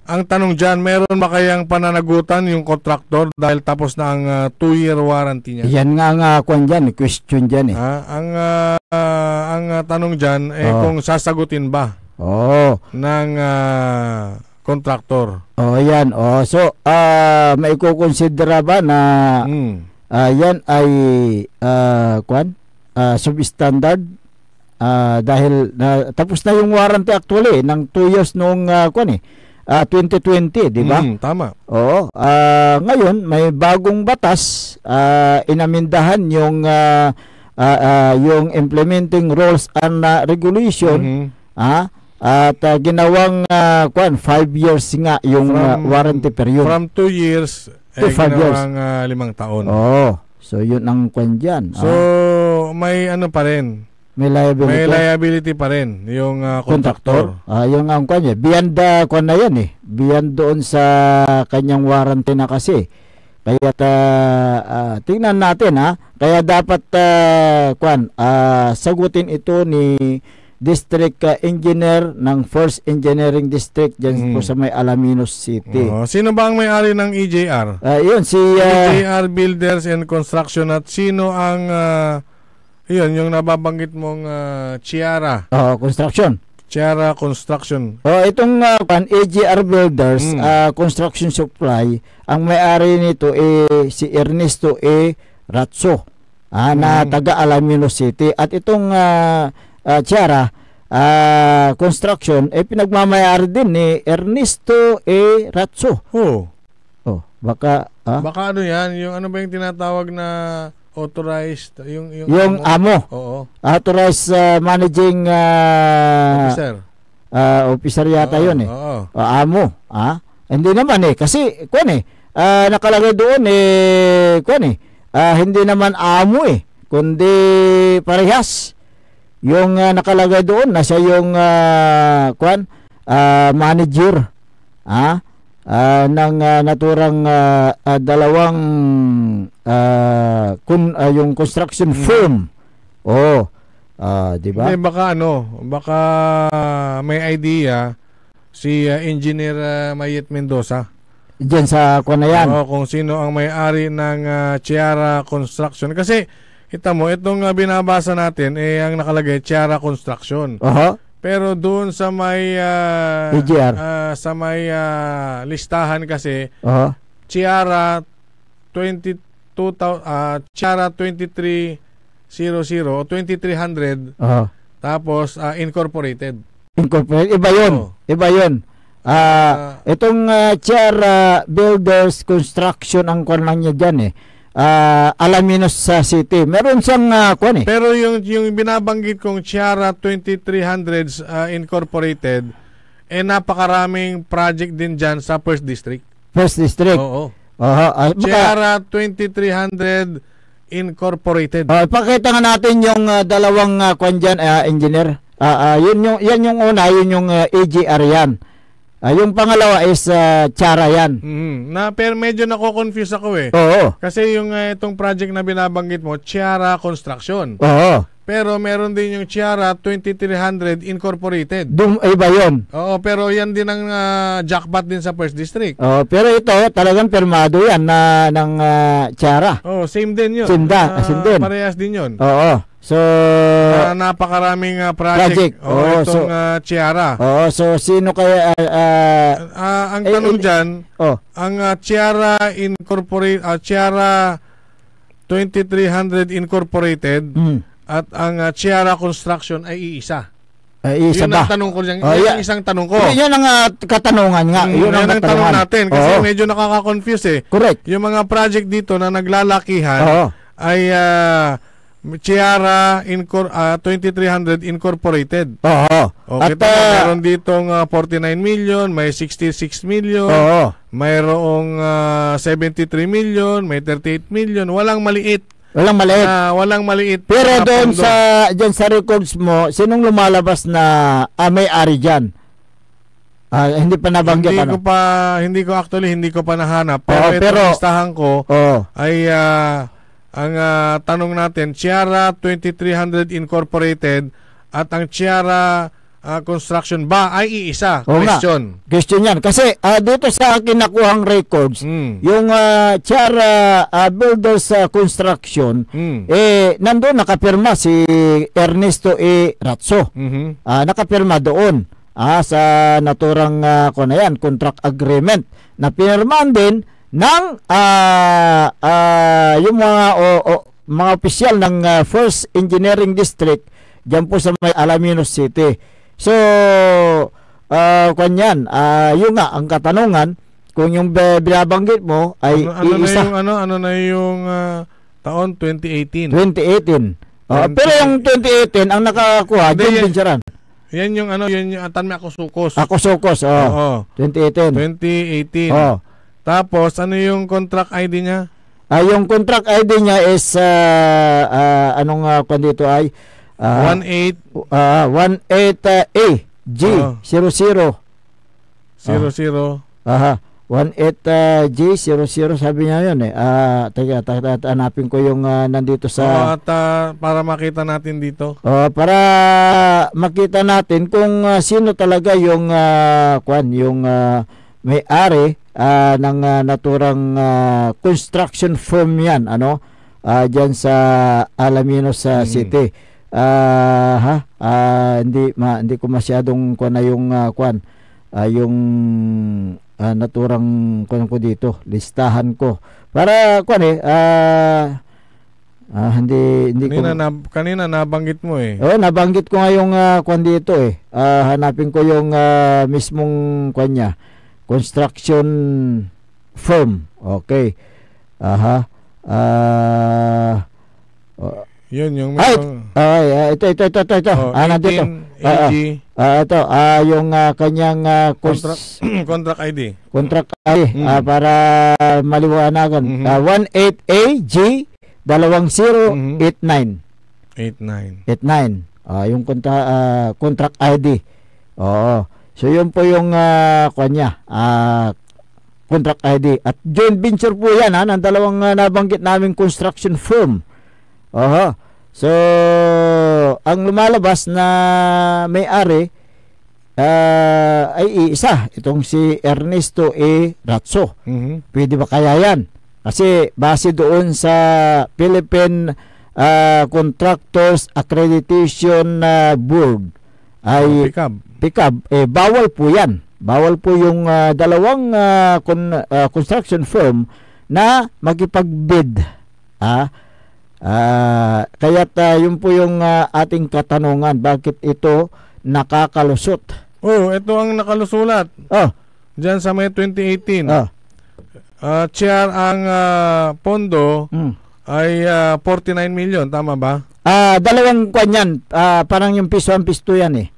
Ang tanong dyan, meron ba kayang pananagutan yung contractor dahil tapos na ang 2-year warranty niya? Yan nga kung dyan, question dyan Ang tanong dyan, kung sasagutin ba ng contractor. Yan. So, may kukonsidera ba na yan ay substandard? Dahil tapos na yung warranty actually ng 2 years nung 2020, di ba? Tama. Ngayon, may bagong batas, inamindahan yung implementing rules and regulation, at ginawang 5 years nga yung warranty period. From 2 years to 5 years. Ginawang 5 taon. So yun ang kwan dyan. So may ano pa rin. May liability. May liability pa rin yung contractor. Yung ang kwan niya. Beyond kwan na yan Beyond doon sa kanyang warranty na kasi. Kaya tingnan natin Kaya dapat sagutin ito ni District Engineer ng First Engineering District dyan po sa may Alaminos City. Sino ba ang may-ari ng EJR? Yun si EJR Builders and Construction. At sino ang yun yung nababanggit mong Chiara? Construction. Chiara Construction. Itong EJR Builders Construction Supply, ang may-ari nito si Ernesto Ratso na taga Alaminos City. At itong Chiara Construction pinagmamayari din ni Ernesto Ratso. Baka baka ano yan, yung ano ba yung tinatawag na authorized yung amo. Authorized managing officer yata yun amo. Hindi naman kasi nakalagay doon hindi naman amo kundi parehas. Yung nakalagay doon na siya yung manager ng naturang dalawang yung construction firm. Di ba? Baka may idea si Engineer Mayet Mendoza. Diyan sa na yan. Kung sino ang may-ari ng Chiara Construction. Kasi kita mo, itong binabasa natin ang nakalagay Chiara Construction. Pero doon sa may listahan kasi Chiara 2300 o 2300 tapos incorporated. Iba yun. Itong Chiara Builders Construction ang kwan lang niya dyan Alaminos City. Meron siyang Pero yung binabanggit kong Chiara 2300s Incorporated napakaraming project din dyan sa First District. First District? Chiara 2300 Incorporated. Pakita nga natin yung dalawang kwan dyan, engineer. Yan yung una, yun yung EJR yan. Yung pangalawa is Chiara yan. Pero medyo nako-confuse ako Kasi yung itong project na binabanggit mo, Chiara Construction. Pero meron din yung Chiara 2300 Incorporated. Iba yun. Pero yan din ang jackpot din sa First District. Pero ito talagang permado yan ng Chiara. Same din yun. Same din. Parehas din yun. So napakaraming project. Itong Chiara. So sino kaya ang tanong dyan, ang Chiara Incorporated, Chiara 2300 Incorporated at ang Chiara Construction ay iisa. Yun ang tanong ko dyan. Isang tanong ko. Yun ang katanungan nga. Yun ang tanong natin. Kasi medyo nakaka-confuse Correct. Yung mga project dito na naglalakihan ay Chiara 2300 Incorporated. At meron ditong 49 million, may 66 million, mayroong 73 million, may 38 million. Walang maliit. Walang maliit. Pero doon dyan sa records mo, sinong lumalabas na may-ari dyan? Hindi pa nabanggit, Hindi ko pa nahanap. Pero itong listahan ko ay ang tanong natin, Chiara 2300 Incorporated at ang Chiara Construction ba ay iisa? Question yan. Kasi dito sa akin nakuhang records, yung Chiara Builders Construction, nandun nakapirma si Ernesto E. Ratso. Nakapirma doon sa naturang contract agreement na pinirmahan din ng yung mga opisyal ng First Engineering District diyan po sa may Alaminos City. So kanyan, yun nga ang katanungan kung yung binabanggit mo ay iisa. Ano na yung taon 2018. Pero yung 2018 ang nakakuha John Bencharan. Yan yung Tanme Akosukos. 2018. Tapos ano yung contract ID niya? Yung contract ID niya is anong dito ay 18A G00 18G00 sabi niya yun hanapin ko yung nandito sa at para makita natin dito para makita natin kung sino talaga yung may-ari ng naturang construction firm yan dyan sa Alaminos City. Hindi ko masyadong yung yung naturang ko dito, listahan ko. Para hindi kanina nabanggit mo nabanggit ko nga yung dito hanapin ko yung mismong niya. Construction firm. Okay. Yun yung ito. Nandito. Ito yung kanyang contract ID. Contract ID para maliwanagan. 18AG 2089. 89. Yung contract ID. So yun po yung kanya contract ID at joint venture po yan ng dalawang nabanggit naming construction firm. So ang lumalabas na may-ari ay isa, itong si Ernesto E. Ratso. Pwede ba kaya yan? Kasi base doon sa Philippine Contractors Accreditation Board ay PICAB, bawal po yan. Bawal po yung dalawang construction firm na magipag-bid. Kaya't yun po yung ating katanungan. Bakit ito nakakalusot? Ito ang nakalusulat. Diyan sa may 2018. Chair ang pondo ay 49 million. Tama ba? Dalawang kanyan. Parang yung piso yan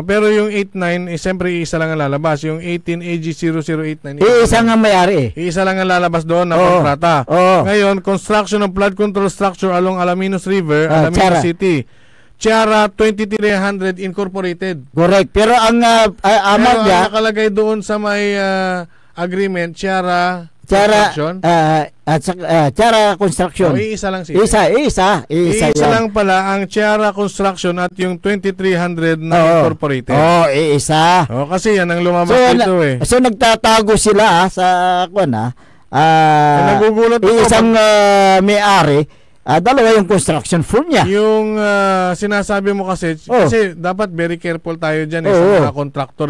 pero yung 89 siyempre isa lang ang lalabas. Yung 18AG0089 isa nga may-ari isa lang ang lalabas doon na kontrata. Ngayon, construction of flood control structure along Alaminos River, Alaminos City, Chiara 2300 Incorporated. Correct. Pero ang amount niya nakalagay doon sa may agreement, Chiara Construction. Chiara Construction. Isa lang siya. Isa lang pala ang Chiara Construction at yung 2300 na Incorporated. Isa. Kasi yan ang lumabas dito So nagtatago sila sa nagugulat isang may-ari. Dalawa yung construction firm niya. Yung sinasabi mo kasi dapat very careful tayo dyan sa mga contractor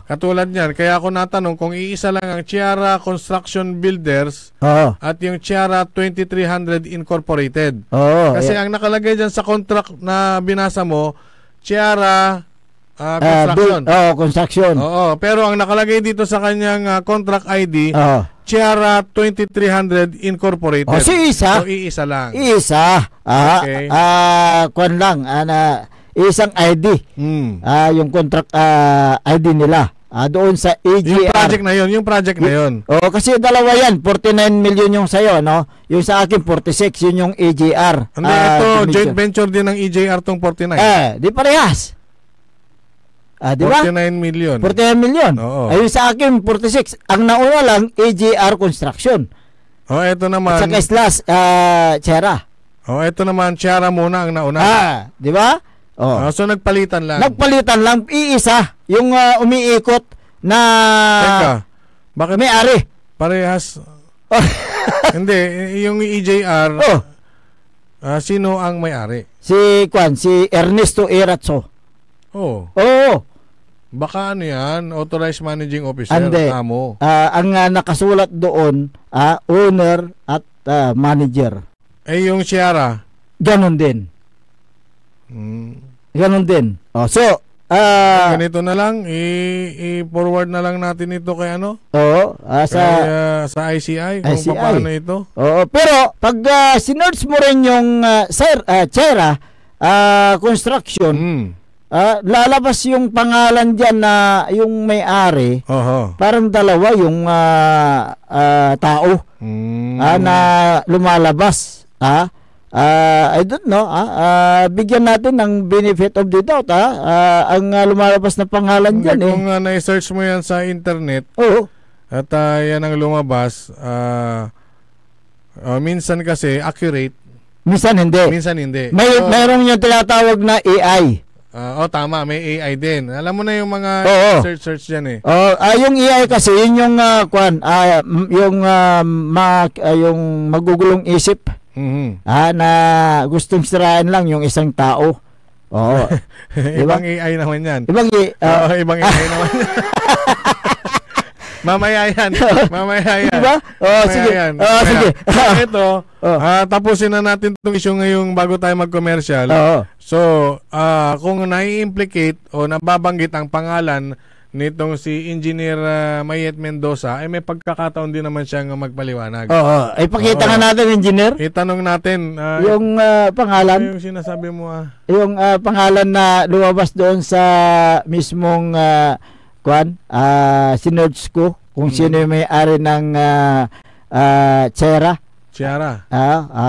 Katulad niyan, kaya ako natanong kung iisa lang ang Chiara Construction Builders at yung Chiara 2300 Incorporated. Kasi ang nakalagay dyan sa contract na binasa mo, Chiara Construction. Construction. Pero ang nakalagay dito sa kanyang contract ID, Chiara 2300 Incorporated. Isa. Iisa lang. Isa. Okay. Kwan lang. Isang ID. Yung contract ID nila. Doon sa AGR. Yung project na yun. Kasi dalawa yan. 49 million yung sa'yo, no? Yung sa akin, 46. Yun yung AGR. Ito, joint venture din ng EJR tong 49. Di parehas. Di ba? 49 million. 49 million. Oo. Ayun sa akin, 46. Ang nauna lang, AJR Construction. Ito naman. At saka slash, Chera. Ito naman, Chera muna ang nauna. Di ba? So nagpalitan lang. Nagpalitan lang, iisa. Yung umiikot na Teka, bakit may-ari. Parehas. Hindi, yung EJR, sino ang may-ari? Si Ernesto Eratso. Oo. Baka ano yan, authorized managing officer, Ande. amo. Ang nakasulat doon, owner at manager. Yung Sierra? Ganon din. Ganon din. So, ganito na lang, i-forward na lang natin ito kay ano? Sa ICI, kung paano ito. Pero, pag sinerge mo rin yung Chera Construction, lalabas yung pangalan dyan na yung may-ari, parang dalawa yung tao na lumalabas. I don't know. Bigyan natin ng benefit of the doubt. Ang lumalabas na pangalan dyan. Kung na-search mo yan sa internet, at yan ang lumabas, minsan kasi accurate. Minsan hindi. Mayroon yung tinatawag na AI. Tama, may AI din. Alam mo na yung mga search dyan yung AI kasi yun yung yung magugulong isip. Na gustong sirain lang yung isang tao. Ibang AI naman yan. Ibang AI naman. Mamaya yan. Diba? Sige. Sige. Ito, tapusin na natin itong issue ngayong bago tayo mag-commercial. So, kung nai-implicate o nababanggit ang pangalan nitong si Engineer Mayet Mendoza, may pagkakataon din naman siyang magpaliwanag. Ipakita nga natin, Engineer. Itanong natin. Yung pangalan. Yung sinasabi mo Yung pangalan na lumabas doon sa mismong sinerge ko kung sino yung may-ari ng Chera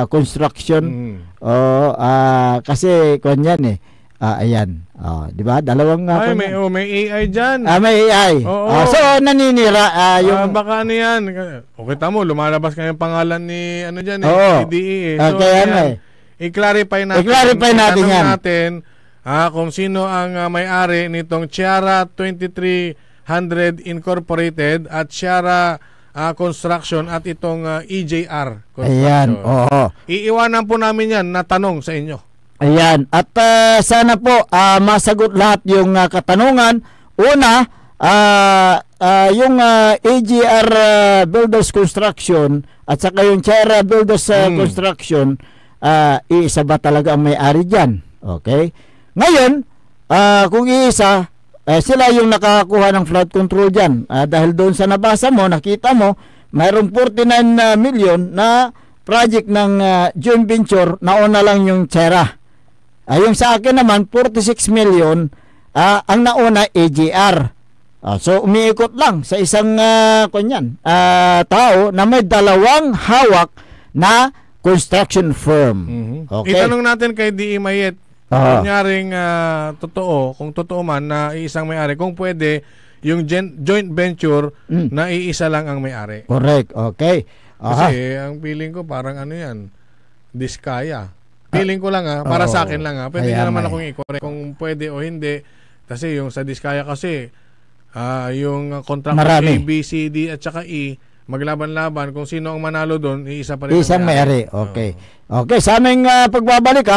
Construction. Kasi yan ayan. Di ba? Dalawang may AI dyan. May AI. So naninira baka ano yan. Kita mo, lumalabas kayong pangalan ni DE. So, kaya i-clarify natin yan. Kung sino ang may-ari nitong Chera 2300 Incorporated at Chera Construction at itong EJR Construction. Ayan, iiwanan po namin yan na tanong sa inyo. Ayan, at sana po masagot lahat yung katanungan. Una, yung EJR Builders Construction at saka yung Chera Builders Construction, iisa ba talaga ang may-ari dyan? Okay? Ngayon, kung iisa, sila yung nakakakuha ng flood control dyan. Dahil doon sa nabasa mo, nakita mo, mayroong 49 million na project ng joint venture, nauna lang yung Chera. Yung sa akin naman, 46 million, ang nauna AJR. So, umiikot lang sa isang tao na may dalawang hawak na construction firm. Okay? Itanong natin kay DE Mayet, kunyaring kung totoo man na iisang may-ari, kung pwede yung joint venture na iisa lang ang may-ari. Correct, okay. Kasi ang feeling ko parang yan, diskaya. Feeling ko lang para sa akin lang pwede na naman akong i-correct kung pwede o hindi. Kasi yung sa diskaya kasi, yung contract A, B, C, D at saka E, maglaban-laban kung sino ang manalo doon, iisa pa rin. Isang may-ari. Okay. Okay, sa aming pagbabalik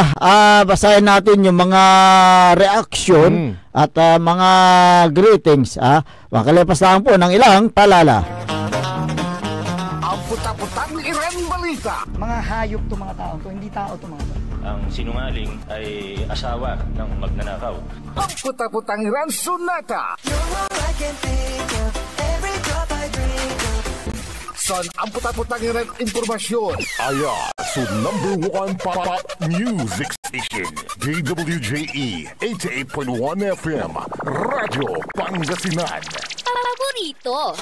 basahin natin yung mga reaction at mga greetings. Makalipas lang po ng ilang palala. Ang puta-putang Iren Balita. Mga hayop to mga tao to, hindi tao to mga tao. Ang sinungaling ay asawa ng magnanakaw. Ang puta-putang Iren Sunata. Son, ang puta-putang Iren Impormasyon. Ayan, so #1 pop music station. DWJE 88.1 FM. Radyo Pangasinan. Paborito.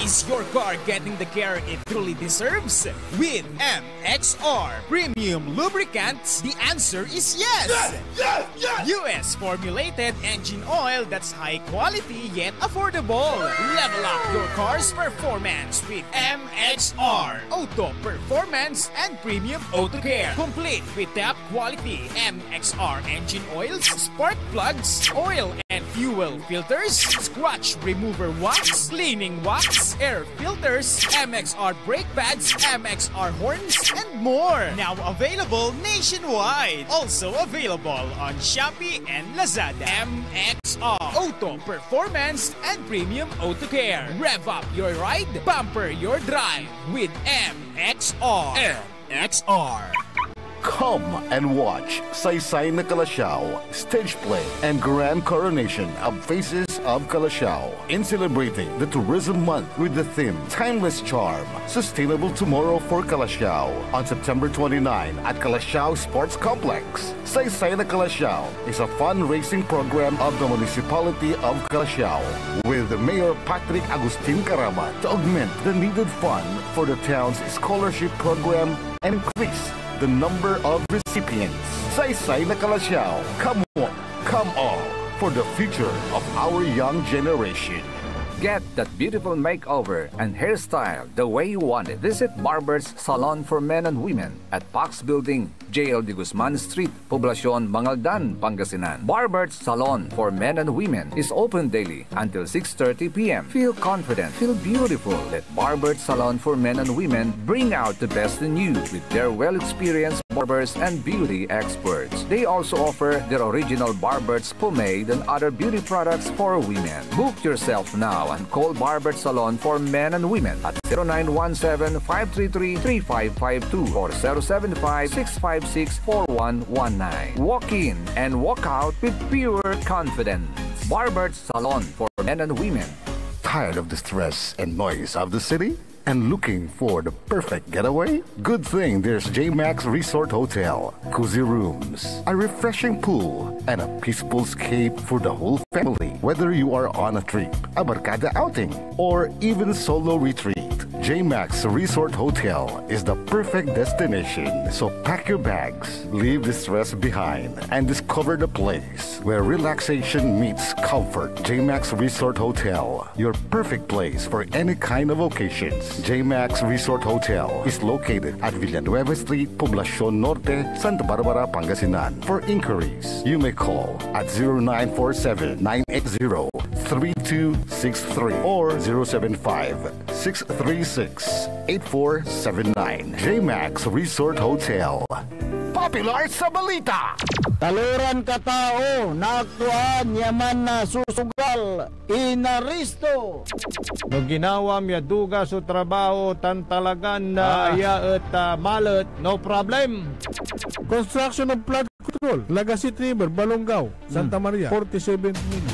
Is your car getting the care it truly deserves? With MXR Premium Lubricants, the answer is yes! US formulated engine oil that's high quality yet affordable. Level up your car's performance with MXR Auto Performance and Premium Auto Care. Complete with top quality MXR engine oils, spark plugs, oil and fuel filters, scratch remover wax, cleaning wax, air filters, MXR brake pads, MXR horns, and more. Now available nationwide. Also available on Shopee and Lazada. MXR Auto Performance and Premium Auto Care. Rev up your ride, bumper your drive with MXR. MXR. Come and watch Saysay na Calasiao, stage play and grand coronation of Faces of Calasiao in celebrating the Tourism Month with the theme Timeless Charm, Sustainable Tomorrow for Calasiao on September 29 at Calasiao Sports Complex. Saysay na Calasiao is a fundraising program of the Municipality of Calasiao with Mayor Patrick Agustin Caramat to augment the needed fund for the town's scholarship program and increase the number of recipients. Saysay na Calasiao, come on, come all for the future of our young generation. Get that beautiful makeover and hairstyle the way you want it. Visit Barber's Salon for Men and Women at Pax Building, JL de Guzman Street, Poblacion, Mangaldan, Pangasinan. Barber's Salon for Men and Women is open daily until 6:30 p.m. Feel confident, feel beautiful. Let Barber's Salon for Men and Women bring out the best in you with their well-experienced barbers and beauty experts. They also offer their original Barber's pomade and other beauty products for women. Book yourself now and call Barber's Salon for Men and Women at 0917-533-3552 or 075-656-4119. Walk in and walk out with pure confidence. Barber's Salon for Men and Women. Tired of the stress and noise of the city? And looking for the perfect getaway? Good thing there's J-Max Resort Hotel. Cozy rooms, a refreshing pool, and a peaceful escape for the whole family. Whether you are on a trip, a barkada outing, or even solo retreat, J-Max Resort Hotel is the perfect destination. So pack your bags, leave the stress behind, and discover the place where relaxation meets comfort. J-Max Resort Hotel, your perfect place for any kind of occasions. J-Max Resort Hotel is located at Villanueva Street, Poblacion Norte, Santa Barbara, Pangasinan. For inquiries, you may call at 0947-980-3263 or 075-636-8479. J-Max Resort Hotel. Popular sa balita! Taluran katao, naaktuan, yaman na susugal, inaristo. No ginawa miya duga sa trabaho, tantalagan na iya at malat, no problem. Construction of flood control, Lagasit River, Balongaw, Santa Maria, 47 million.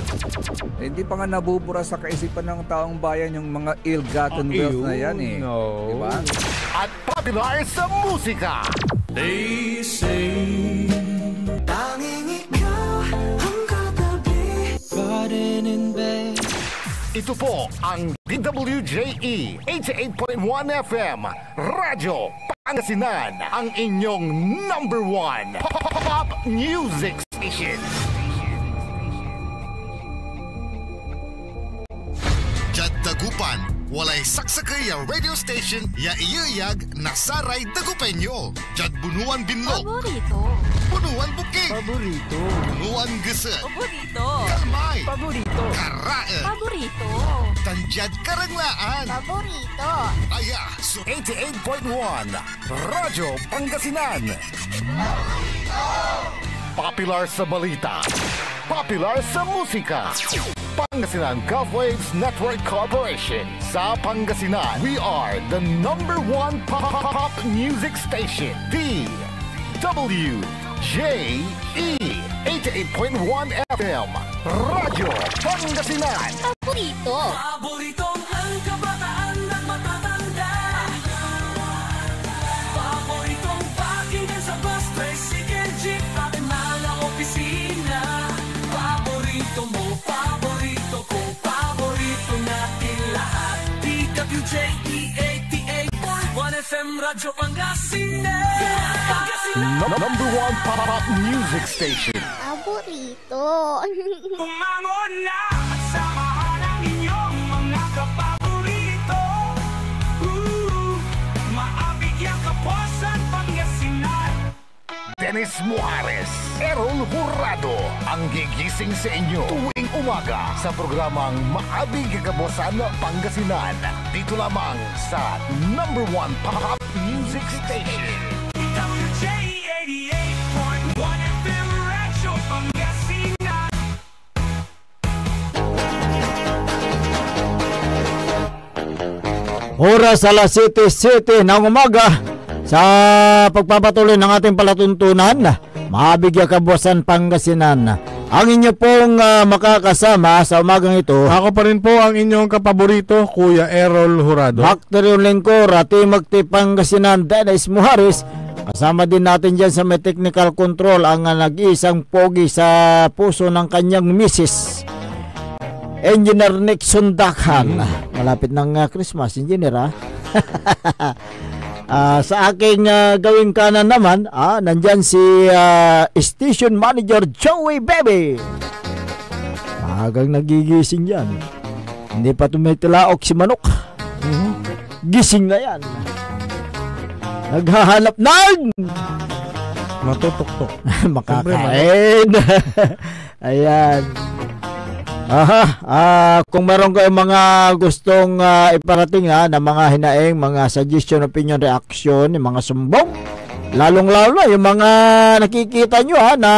Hindi pa nga nabubura sa kaisipan ng taong bayan yung mga ill-gotten wealth na yan eh. No. Diba? At popular sa musika. They say tanging ikaw ang katabi pa rin in bed. Ito po ang DWJE 88.1 FM Radyo Pangasinan, ang inyong number one pop music station. Jad Dagupan, walay saksakay ya radio station ya iyayag nasaray Dagupenyo. Jad Bunuan Binlog. Paborito. Bunuan Buking. Paborito. Bunuan Gese. Paborito. Kalmay. Paborito. Karae. Paborito. Tanjad Karanglaan. Paborito. Aya, so 88.1 Radyo Pangasinan. Popular sa balita. Popular sa musika. Pangasinan Golfwaves Network Corporation. Sa Pangasinan, we are the number one pop music station. DWJE 88.1 FM Radyo Pangasinan. Paborito. Paboritong ang kabataan ng matatanda. Paboritong pakinggan sa bus, tricycle, jeep, at mga opisina. Paborito mo, paborito ko, paborito natin lahat. Di WJ88.1 FM Radyo Pangasinan. Number one pop music station. Paborito. Umangon na at samahan ang inyong mga kapaborito. Maabigyan kapuasan Pangasinan. Dennis Muarez, Errol Jurado, ang gigising sa inyo tuwing umaga sa programang Maabig Kabosan Pangasinan. Dito lamang sa number one pop music station. WJ88.1 FM Radyo Pangasinan. Oras alas 7:07 ng umaga sa pagpapatuloy ng ating palatuntunan, Maabig Kabosan Pangasinan. Ang inyo pong makakasama sa umagang ito. Ako pa rin po ang inyong kapaborito, Kuya Errol Jurado. Bakteryo Lengkora, Timagti Pangasinan, Dennis Muharis. Kasama din natin dyan sa may technical control ang nag-iisang pogi sa puso ng kanyang misis, Engineer Nixon Dakhan. Malapit ng Christmas, Engineer, sa aking gawing kanan naman, nandyan si Station Manager Joey Bebe. Magang nagigising yan. Hindi pa tumitilaok si Manok. Gising na yan. Naghahanap ng matutok-tok. Makakain. Ayan. Kung meron kayong mga gustong iparating na mga hinaing, mga suggestion, opinion, reaction, yung mga sumbong, lalong-lalo yung mga nakikita nyo na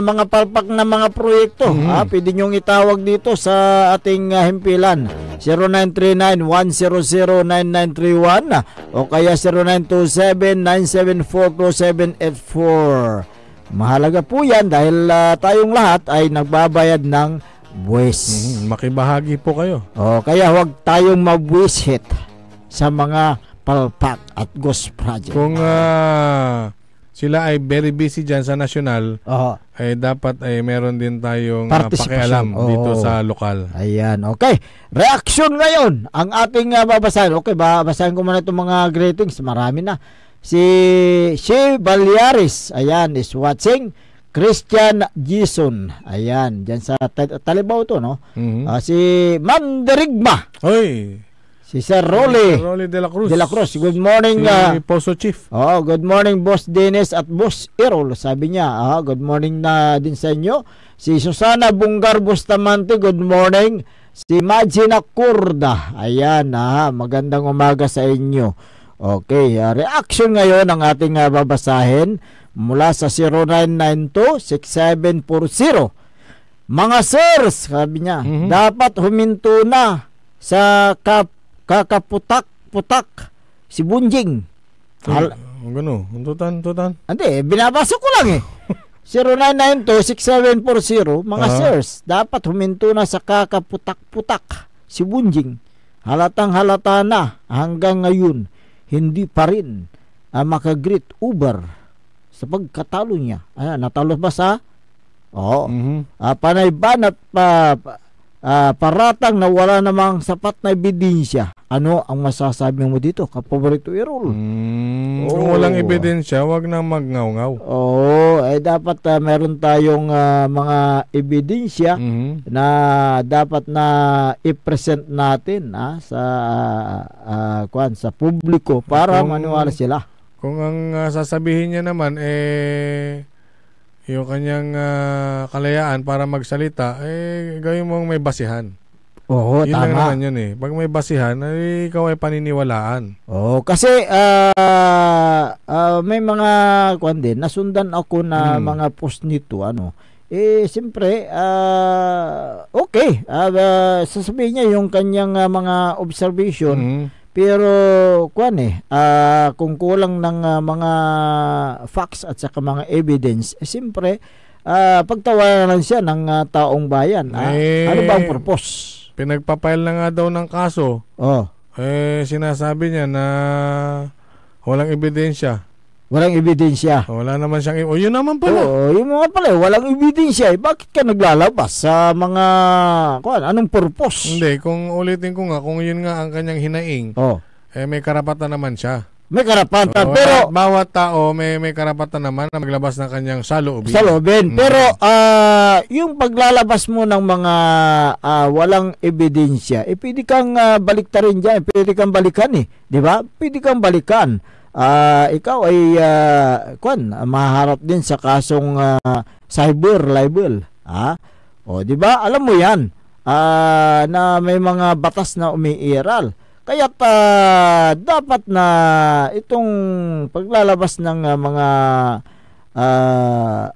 mga palpak na mga proyekto, pwede nyo itawag dito sa ating himpilan 0939-100-9931 o kaya 0927-974-2784. Mahalaga po yan dahil tayong lahat ay nagbabayad ng buwis. Makibahagi po kayo. Kaya huwag tayong mabwisit sa mga palpak at ghost project. Kung sila ay very busy dyan sa national, ay dapat ay meron din tayong pakialam dito sa lokal. Ayan, okay. Reaction ngayon ang ating babasahin. Okay, babasahin ko muna itong mga greetings. Marami na. Si Balyaris, ayan, is watching. Christian Gison, ayan, dyan sa Talibaw to, no? Si Manderigma. Oy. Si Sir Rolly De La Cruz. Good morning. Si Poso Chief. Good morning, Boss Dennis at Boss Errol. Sabi niya, good morning na din sa inyo. Si Susana Bungar Bustamante, good morning. Si Magina Kurda, ayan, magandang umaga sa inyo. Okay, reaction ngayon ang ating babasahin mula sa 0992-6740. Mga sirs, sabi niya, dapat huminto na sa kakaputak-putak si Bunjing. Gano? Tutan? Hindi, binabasa ko lang 0992-6740. Mga sirs, dapat huminto na sa kakaputak-putak si Bunjing. Halatang halata na hanggang ngayon hindi pa rin makagreet Uber sa pagkatalo niya. Natalo ba sa? Panay banat paratang na wala namang sapat na ebidensya. Ano ang masasabi mo dito, kapaborito Errol? Kung walang ebidensya, wag nang magngaw-ngaw. Dapat meron tayong mga ebidensya na dapat na i-present natin sa publiko para maniwala sila. Kung ang sasabihin niya naman yung kanyang kalayaan para magsalita, gawin mong may basihan. Yun lang tama. naman yun Pag may basihan, ikaw ay paniniwalaan. Kasi may mga nasundan ako na mga post nito, siyempre, okay, sasabihin niya yung kanyang mga observation, pero kung kulang ng mga facts at saka mga evidence, siyempre, pagtawanan siya ng taong bayan. Ano ba ang purpose? Pinagpapile na nga daw ng kaso. Sinasabi niya na walang ebidensya. Walang ebidensya. Wala naman siyang... O, yun naman pala. Oo, yung mga pala, walang ebidensya. Bakit ka naglalabas sa mga... anong purpose? Hindi, kung ulitin ko nga, kung yun nga ang kanyang hinaing, may karapatan naman siya. May karapatan, pero... Bawat tao may karapatan naman na maglabas ng kanyang saloobin. Pero, yung paglalabas mo ng mga walang ebidensya, pwede kang baliktarin dyan. Pwede kang balikan Di ba? Pwede kang balikan. Ikaw ay maharap din sa kasong cyber libel. O, di ba? Alam mo 'yan. Na may mga batas na umiiral. Kaya dapat na itong paglalabas ng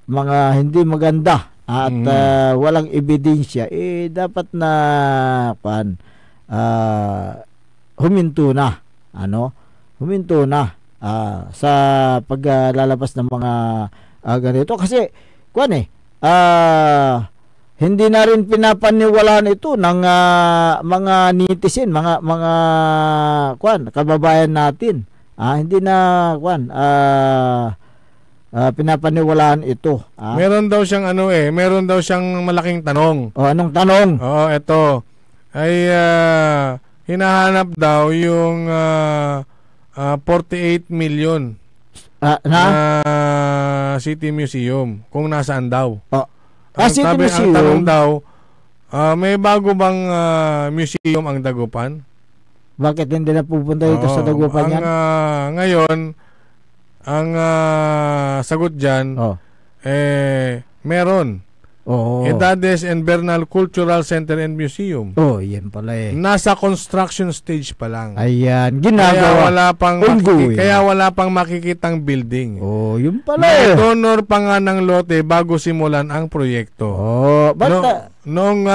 mga hindi maganda at walang ebidensya dapat na huminto na. Huminto na. Sa paglalabas ng mga ganito kasi hindi na rin pinapaniwalaan ito ng mga netizen, mga kababayan natin. Hindi na pinapaniwalaan ito. Meron daw siyang meron daw siyang malaking tanong. Anong tanong? Ito ay hinahanap daw yung 48 million na City Museum kung nasaan daw. City Museum. Ang tanong daw, may bago bang museum ang Dagupan? Bakit hindi na pupunta dito sa Dagupan yan? Ngayon, ang sagot dyan, meron. Edades and Bernal Cultural Center and Museum. Yan pala Nasa construction stage pa lang. Ayan, ginagawa. Kaya wala pang makikitang building. Yun pala. Donor pa nga ng lote bago simulan ang proyekto. Noong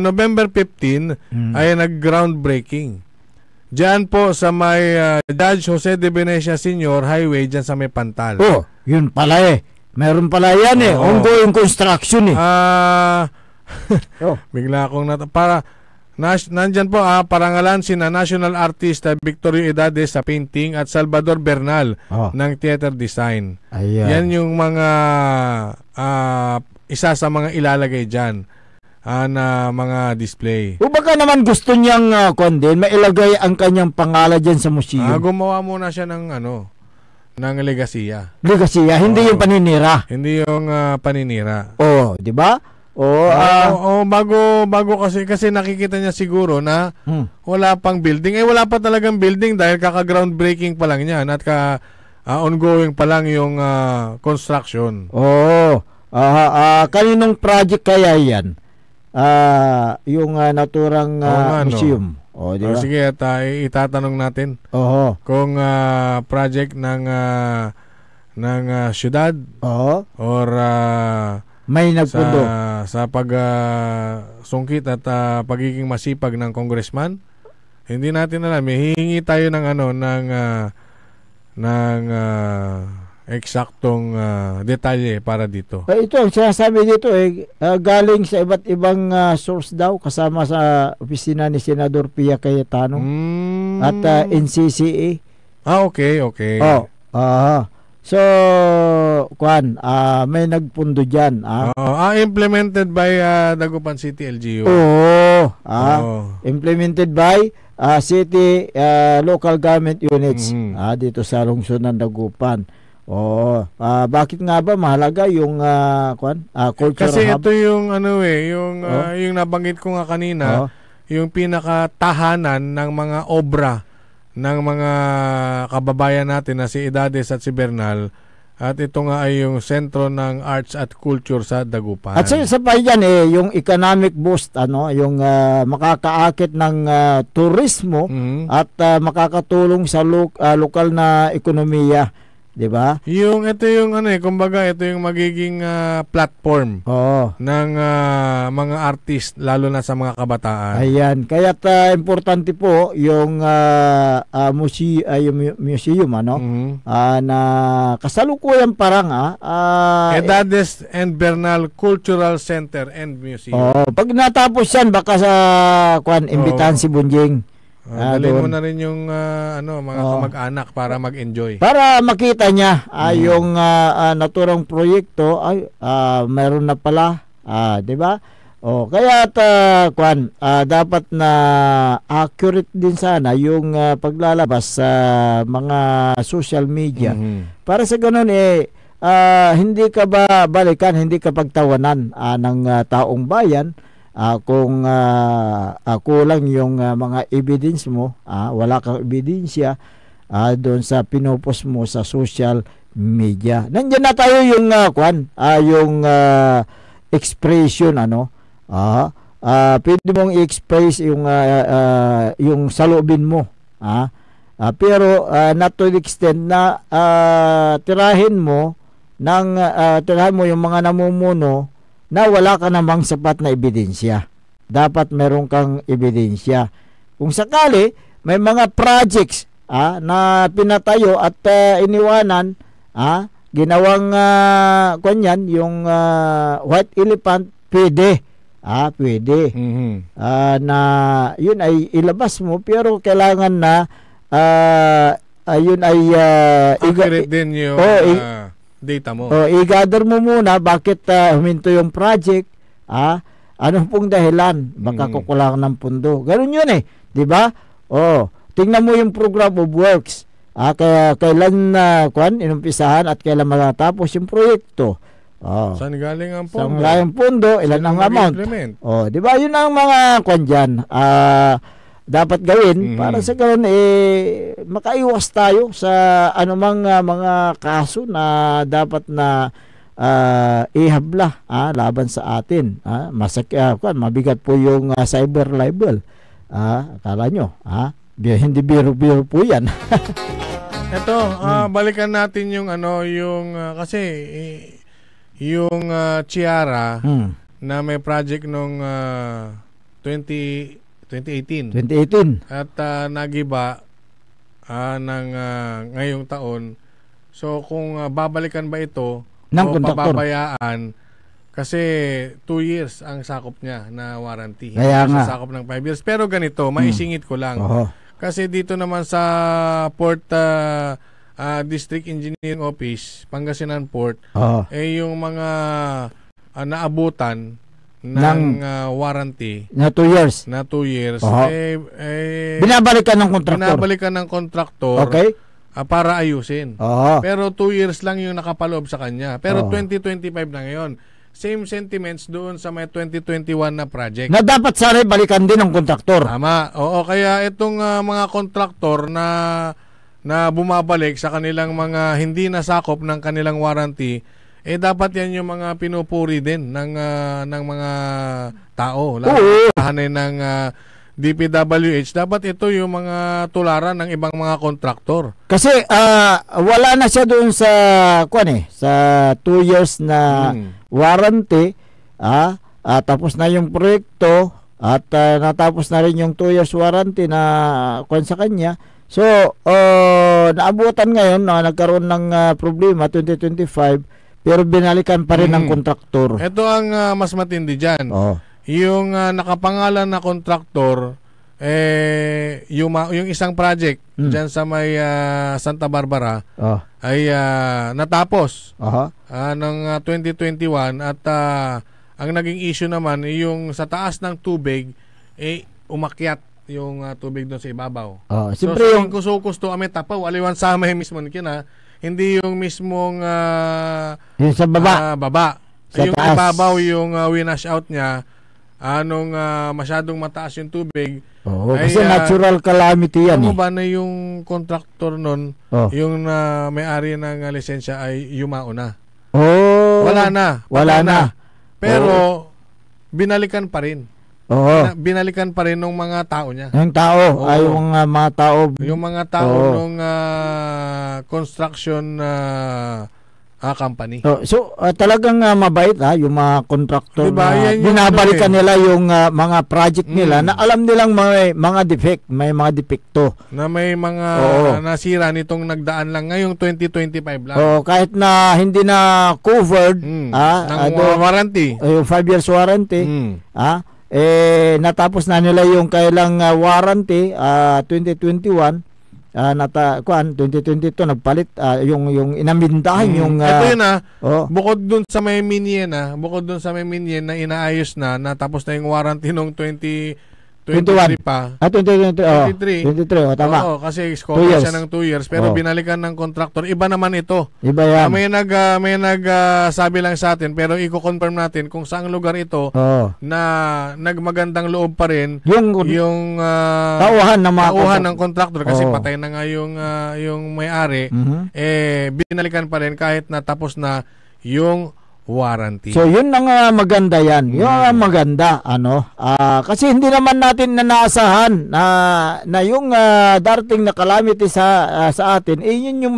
November 15 ay nag-groundbreaking. Diyan po sa may Judge Jose de Venecia Sr. Highway, diyan sa may Pantal. Yun pala meron pala yan ongoing construction Bigla akong nandyan po parangalan sina National Artist Victorio Edades sa painting at Salvador Bernal ng theater design. Yan yung mga isa sa mga ilalagay dyan na mga display. O baka naman gusto niyang mailagay ang kanyang pangalan dyan sa museum. Gumawa muna siya ng ng legasiya. Legasiya, hindi yung paninira. Hindi yung paninira. Di ba? Bago kasi nakikita niya siguro na wala pang building. Wala pa talagang building dahil kaka-groundbreaking pa lang niyan at ongoing pa lang yung construction. Kaninong project kaya yan? Yung naturang museum. Diba? Sige, at itatanong natin kung project ng syudad or may nagpundo sa pagsungkit at pagiging masipag ng congressman. Hindi natin alam. Hihingi tayo ng eksaktong detalye para dito. Ito ang sinasabi dito galing sa iba't ibang source daw kasama sa opisina ni Senador Pia Cayetano at NCCA. Okay. So, may nagpundo dyan. Implemented by Dagupan City LGU. Implemented by city local government units dito sa lungsod ng Dagupan. Bakit nga ba mahalaga yung culture kasi hub? Ito yung yung nabanggit ko nga kanina, yung pinakatahanan ng mga obra ng mga kababayan natin na si Edades at si Bernal, at ito nga ay yung sentro ng arts at culture sa Dagupan. At sa pa yan yung economic boost, yung makakaakit ng turismo at makakatulong sa lokal na ekonomiya. Diba? Ito yung kumbaga ito yung magiging platform ng mga artist, lalo na sa mga kabataan. Ayan, kaya importante po yung museum na kasalukuyan parang Edades and Bernal Cultural Center and Museum. Pag natapos yan baka sa imbitahan si Bunjing. Dalhin mo doon. na rin yung mga kamag-anak para mag-enjoy. Para makita niya yung naturang proyekto ay mayroon na pala, 'di ba? Kaya dapat na accurate din sana yung paglalabas sa mga social media. Para sa ganun hindi ka ba balikan, hindi ka pagtawanan ng taong bayan kung kulang yung mga evidence mo, wala kang ebidensya doon sa pinupost mo sa social media. Nandiyan na tayo yung yung expression pwede mong i-express yung saloobin mo, pero not to the extent na tirahin mo yung mga namumuno na wala ka namang sapat na ebidensya. Dapat meron kang ebidensya. Kung sakali may mga projects na pinatayo at iniwanan, ginawang yung white elephant, pwede. Pwede. Na yun ay ilabas mo, pero kailangan na yun ay accurate din yung data mo. I-gather mo muna bakit huminto yung project. Anong pong dahilan? Baka kukulangan ng pundo. Ganun yun 'di ba? Tingnan mo yung program of works. Kailan inumpisahan at kailan matatapos yung proyekto. Saan galing ang pondo? Saan galing ang pondo? Ilan ang amount? 'Di ba? Yun ang mga diyan. Dapat gawin para sa ganun makaiwas tayo sa anumang mga kaso na dapat na ihabla laban sa atin. Mabigat po yung cyber libel. Akala nyo, hindi biro-biro po yan. Ito, balikan natin yung kasi yung Chiara na may project nung 2018. At nagiba ng ngayong taon. So kung babalikan ba ito o pababayaan, kasi 2 years ang sakop niya na warranty. Kaya nga. Sakop ng 5 years. Pero ganito, maisingit ko lang. Kasi dito naman sa Port District Engineering Office, Pangasinan Port, yung mga naabutan ng warranty na 2 years. Binabalikan ng kontraktor. Okay. Para ayusin. Pero 2 years lang yung nakapaloob sa kanya. Pero 2025 na ngayon. Same sentiments doon sa may 2021 na project. Na dapat sana balikan din ng kontraktor. Tama. Kaya itong mga kontraktor na bumabalik sa kanilang mga hindi nasakop ng kanilang warranty, dapat yan yung mga pinupuri din ng mga tao. Lahanin ng DPWH. Dapat ito yung mga tularan ng ibang mga kontraktor. Kasi wala na siya doon sa sa 2 years na warranty. Tapos na yung proyekto at natapos na rin yung 2 years warranty na sa kanya. So, naabutan ngayon na nagkaroon ng problema 2025. Pero binalikan pa rin ng kontraktor. Ito ang mas matindi dyan. Yung nakapangalan na kontraktor, yung isang project dyan sa may Santa Barbara ay natapos ng 2021 at ang naging issue naman yung sa taas ng tubig umakyat yung tubig doon sa ibabaw. Siyempre yung kusto ame tapaw aliwan sa may mismo kina. Hindi yung mismong yung sa baba. Sa yung taas. ibabaw yung winash out niya masyadong mataas yung tubig. Kasi natural calamity yan. Ano ba na yung contractor nun, yung may-ari ng lisensya ay yumao na? Wala na. Pero binalikan pa rin. Binalikan pa rin ng mga tao niya. Yung tao, ay yung mga tao. Yung mga tao ng construction company. So talagang mabait yung mga contractor, diba, na binabalikan nila yung mga project nila na alam nilang may mga defect, may mga depekto. Na may mga nasira nitong nagdaan lang ngayong 2025 lang. Kahit na hindi na covered ng warranty. Yung 5 years warranty. natapos na nila yung kailang warranty 2021. 2022 nagpalit yung inamindahan yung ito yun bukod dun sa may minyen na inaayos na natapos na yung warranty nung 2023 pa. 23 tama. Oo, kasi cover siya ng 2 years pero binalikan ng contractor. Iba naman ito. Iba yan. May sabi lang sa atin pero i-confirm natin kung saang lugar ito na nagmagandang loob pa rin yung tauhan ng contractor kasi patay na nga yung may-ari binalikan pa rin kahit natapos na yung warranty. So yun ang maganda yan. Yun ang maganda kasi hindi naman natin naasahan na yung darating na calamity sa atin yun yung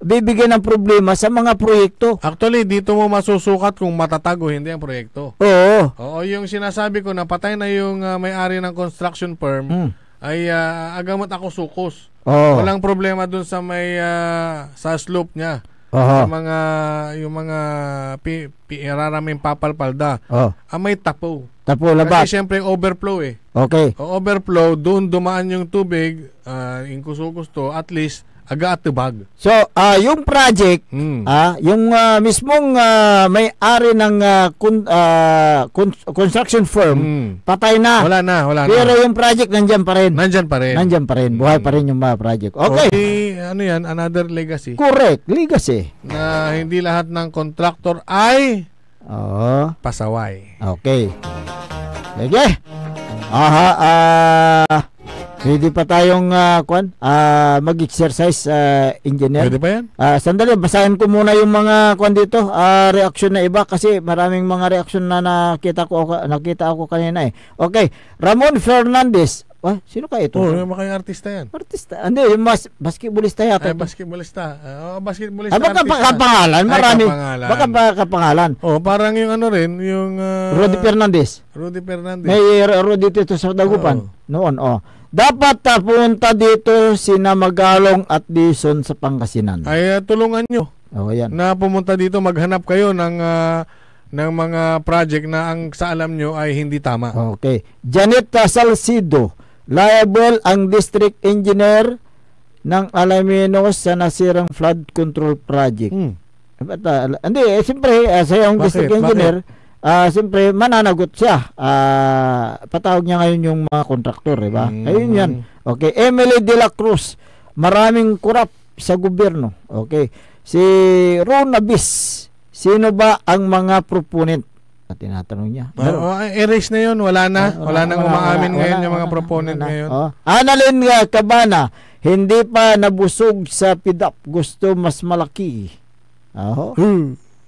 bibigyan ng problema sa mga proyekto. Actually dito mo masusukat kung matatago hindi ang proyekto. Oo, yung sinasabi ko na patay na yung may-ari ng construction firm ay agamot ako sukos. Walang problema dun sa may sa slope niya. Yung mga iraraming papalpalda. May tapo. Labat. Kasi syempre overflow Okay. Overflow, doon dumaan yung tubig, yung gusto at least aga at tubag. So, yung project, yung mismong may-ari ng construction firm, patay na. Wala na. Pero yung project nandyan pa rin. Nandyan pa rin. Buhay pa rin yung project. Okay. Ano yan? Another legacy. Correct. Legacy. Na hindi lahat ng contractor ay pasaway. Okay. Sige. Pwede pa tayong mag-exercise, engineer. Pwede pa yan? Sandali, basahin ko muna yung mga dito, reaction na iba kasi maraming mga reaction na nakita ako kanina Okay, Ramon Fernandez. Sino ka ito? Makay artista yan. Artista? Hindi, yung basketballista yata. Basketballista. Basketballista. Baka kapangalan, marami. Baka kapangalan. Parang yung rin, yung Rudy Fernandez. May Rudy dito sa Dagupan. Noon, dapat pumunta dito sina Magalong at Dison sa Pangasinan. Ay tulungan nyo. Yan. Na pumunta dito, maghanap kayo ng mga project na ang sa alam nyo ay hindi tama. Okay. Janet Salcido, liable ang district engineer ng Alaminos sa nasirang flood control project. Hindi, siyempre sa yung district engineer, siyempre mananagot siya. Patawag niya ngayon yung mga kontraktor, diba? Ayun yan. Okay. Emily de la Cruz, maraming kurap sa gobyerno. Okay. Si Ron Abis, sino ba ang mga proponent? Tinatanong niya. Erase na yun. Wala nang umaamin ngayon yung mga proponent ngayon. Annalyn Cabana, hindi pa nabusog sa PIDAP. Gusto mas malaki.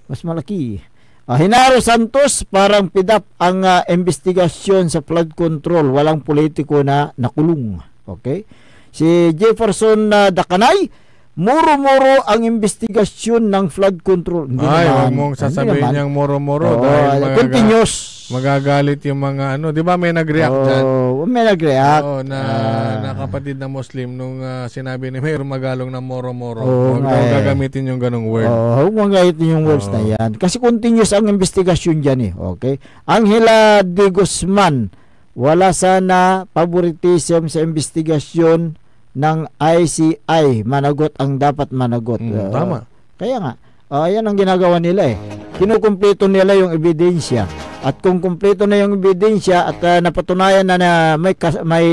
Mas malaki. Hinaro Santos, parang PIDAP ang investigasyon sa flood control. Walang politiko na nakulong. Okay? Si Jefferson Dakanay, muro-muro ang investigasyon ng flood control. Huwag mong sasabihin niyang muro-muro dahil continuous. Magagalit yung mga di ba may nag-react dyan? May nag-react. Na kapatid na Muslim nung sinabi ni Mayor Magalong na moro-moro. Huwag gagamitin yung ganong word. Huwag mong gagamitin yung words na yan. Kasi continuous ang investigasyon dyan Okay? Angela de Guzman, wala sana favoritism sa investigasyon ng ICI. Managot ang dapat managot. Tama. Kaya nga, yan ang ginagawa nila Kinukumpleto nila yung ebidensya. At kung kumpleto na yung ebidensya at napatunayan na may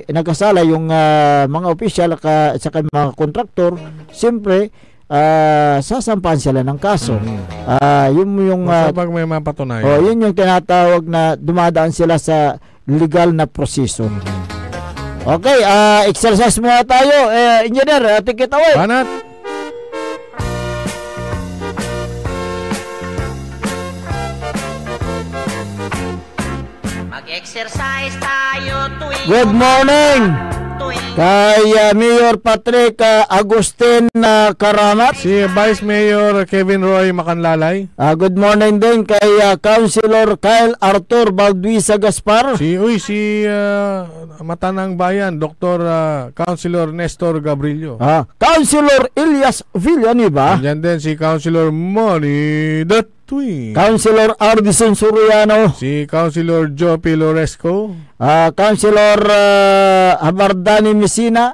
nagkasala yung mga opisyal at saka mga kontraktor, siyempre sasampahan sila ng kaso. Yung pag may mapatunayan. Yun yung tinatawag na dumadaan sila sa legal na proseso. Okay, exercise muna tayo. Engineer, take it away. Banat. Mag-exercise tayo tuwing Good morning. Kay Mayor Patrick Agustin Karamat. Si Vice Mayor Kevin Roy Macanlalay. Good morning din kay Councilor Kyle Arthur Balduisa Gaspar. Si Matanang Bayan, Dr. Councilor Nestor Gabrillo. Councilor Elias Villanueva. Diyan din si Councilor Monidet Tuwing. Councilor Ardison Soriano. Si Councilor Joe Piloresco. Councilor Abardani Messina.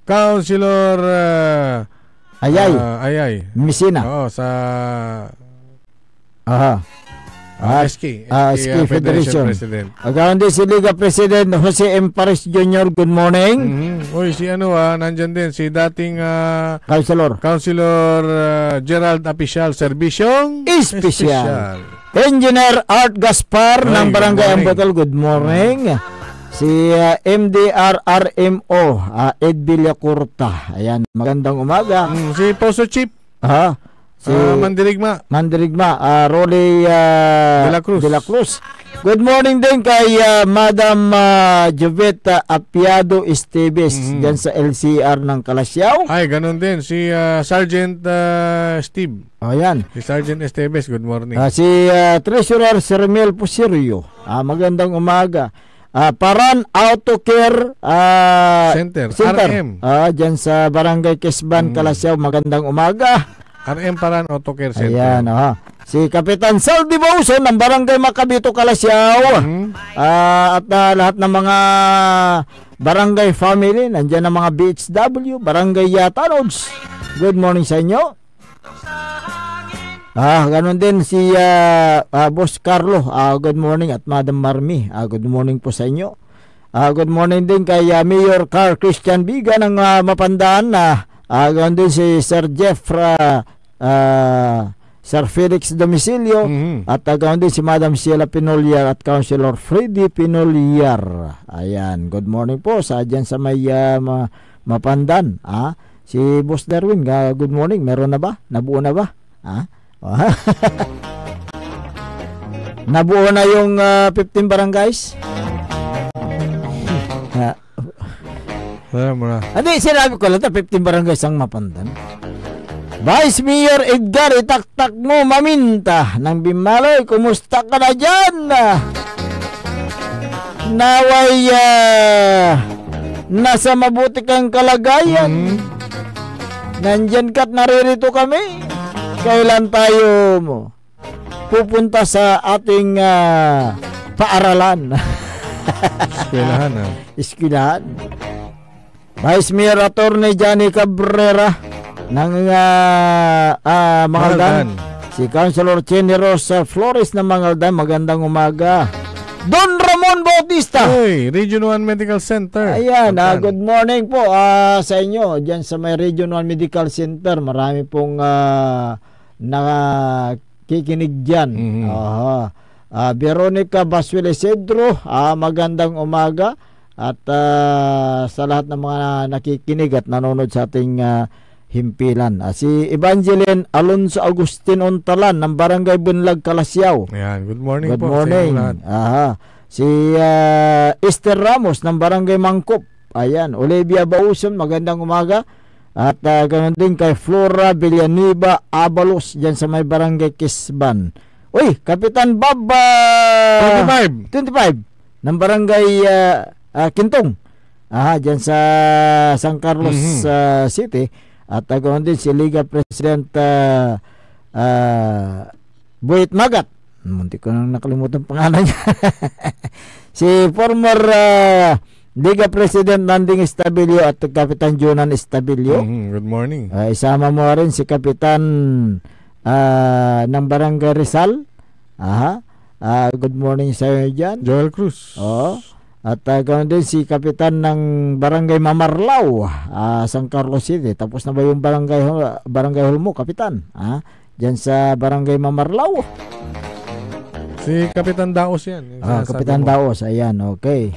Councilor Ayay Messina. Oo, sa SK Federation. President. Agaon din si Liga President Jose M. Pares Jr. Good morning. Uy, si nandyan din si dating Councilor Gerald Apisyal Servisyong Espesyal. Engineer Art Gaspar ng Barangay Ambotol. Good morning. Si MDR RMO Ed Villacurta. Ayan, magandang umaga. Si Poso Chief. Si Mandirigma, Rolly De La Cruz. Good morning din kay Madam Joveta Apiado Esteves dyan sa LCR ng Kalasyaw. Ay, ganun din. Si Sergeant Steve. Ayan. Si Sergeant Esteves, good morning. Si Treasurer Sermel Pusirio. Magandang umaga. Paran Auto Care Center. RM. Dyan sa Barangay Kesban, Kalasyaw. Magandang umaga. RM Paran Auto Care Center. Ayan, si Kapitan Saldi Bauson ng Barangay Macabito, Kalasyaw. At lahat ng mga barangay family, nandiyan ang mga BHW, Barangay Yatanods. Good morning sa inyo. Ganun din si Boss Carlo. Good morning at Madam Marmi. Good morning po sa inyo. Good morning din kay Mayor Carl Christian Biga ng Mapandaan. Ganun din si Sir Jeff Sir Felix Domicilio at ganun din si Madam Sheila Pinolyar at Councilor Freddy Pinolyar. Ayan, good morning po sa dyan sa may Mapandan. Si Boss Darwin, good morning. Meron na ba? Nabuo na ba? Nabuo na yung 15 barangays? Hindi, sinabi ko lang 15 barangays ang Mapandan. Vice Mayor Edgar, itaktak mo maminta ng Bimaloy. Kumusta ka na dyan? Naway nasa mabuti kang kalagayan. Nandyan ka't naririto kami. Kailan tayo pupunta sa ating paaralan? Eskwelahan. Vice Mayor Attorney Johnny Cabrera ng Mangaldan. Si Councilor Chenny Rosa Flores ng Mangaldan. Magandang umaga. Don Ramon Bautista. Region 1 Medical Center. Ayan, good morning po sa inyo. Diyan sa may Region 1 Medical Center. Marami pong nakikinig dyan. Veronica Basuele Cedro, magandang umaga. At sa lahat ng mga nakikinig at nanonood sa ating himpilan. Si Evangeline Alonso Agustin Ontalan ng Barangay Bunlag, Kalasyaw. Ayan, good morning po. Good morning. Si Esther Ramos ng Barangay Mangkop. Ayan, Olivia Bauson, magandang umaga. At ganoon din kay Flora Villanueva Abalos dyan sa may Barangay Kisban. Uy, Kapitan Bob 25 ng Barangay Kintong. Dyan sa San Carlos City. At ganoon din si Liga President Buit Magat. Munti ko nang nakalimutan pangalan niya. Si former Liga President Nanding Estabilio at Kapitan Jonan Estabilio. Good morning. Isama mo rin si Kapitan ng Barangay Rizal. Good morning sa iyo dyan. Joel Cruz. At ganoon din si Kapitan ng Barangay Mamarlaw, San Carlos City. Tapos na ba yung Barangay Hulmo, Kapitan? Diyan sa Barangay Mamarlaw. Si Kapitan Daos yan. Kapitan Daos, ayan, okay.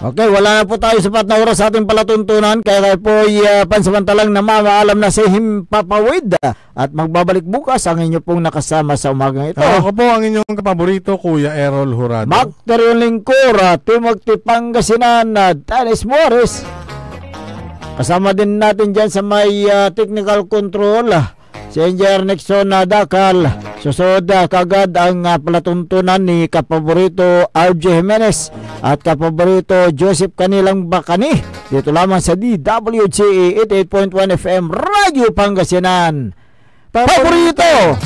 Okay, wala na po tayo sapat na oras sa ating palatuntunan. Kaya tayo po pansamantalang namamaalam na si Himpapawid. At magbabalik bukas ang inyo pong nakasama sa umagang ito. Ako po ang inyong kapaborito, Kuya Errol Jurado. Bakteryon Lingkura, Tumagti Pangasinan, Tanis Morris. Kasama din natin dyan sa may technical control, si Engineer Nixon Dakal. Susod kagad ang palatuntunan ni kapaborito RJ Jimenez at kapaborito Joseph Kanilang Bakani. Dito lamang sa DWCE 88.1 FM Radio Pangasinan. Paborito!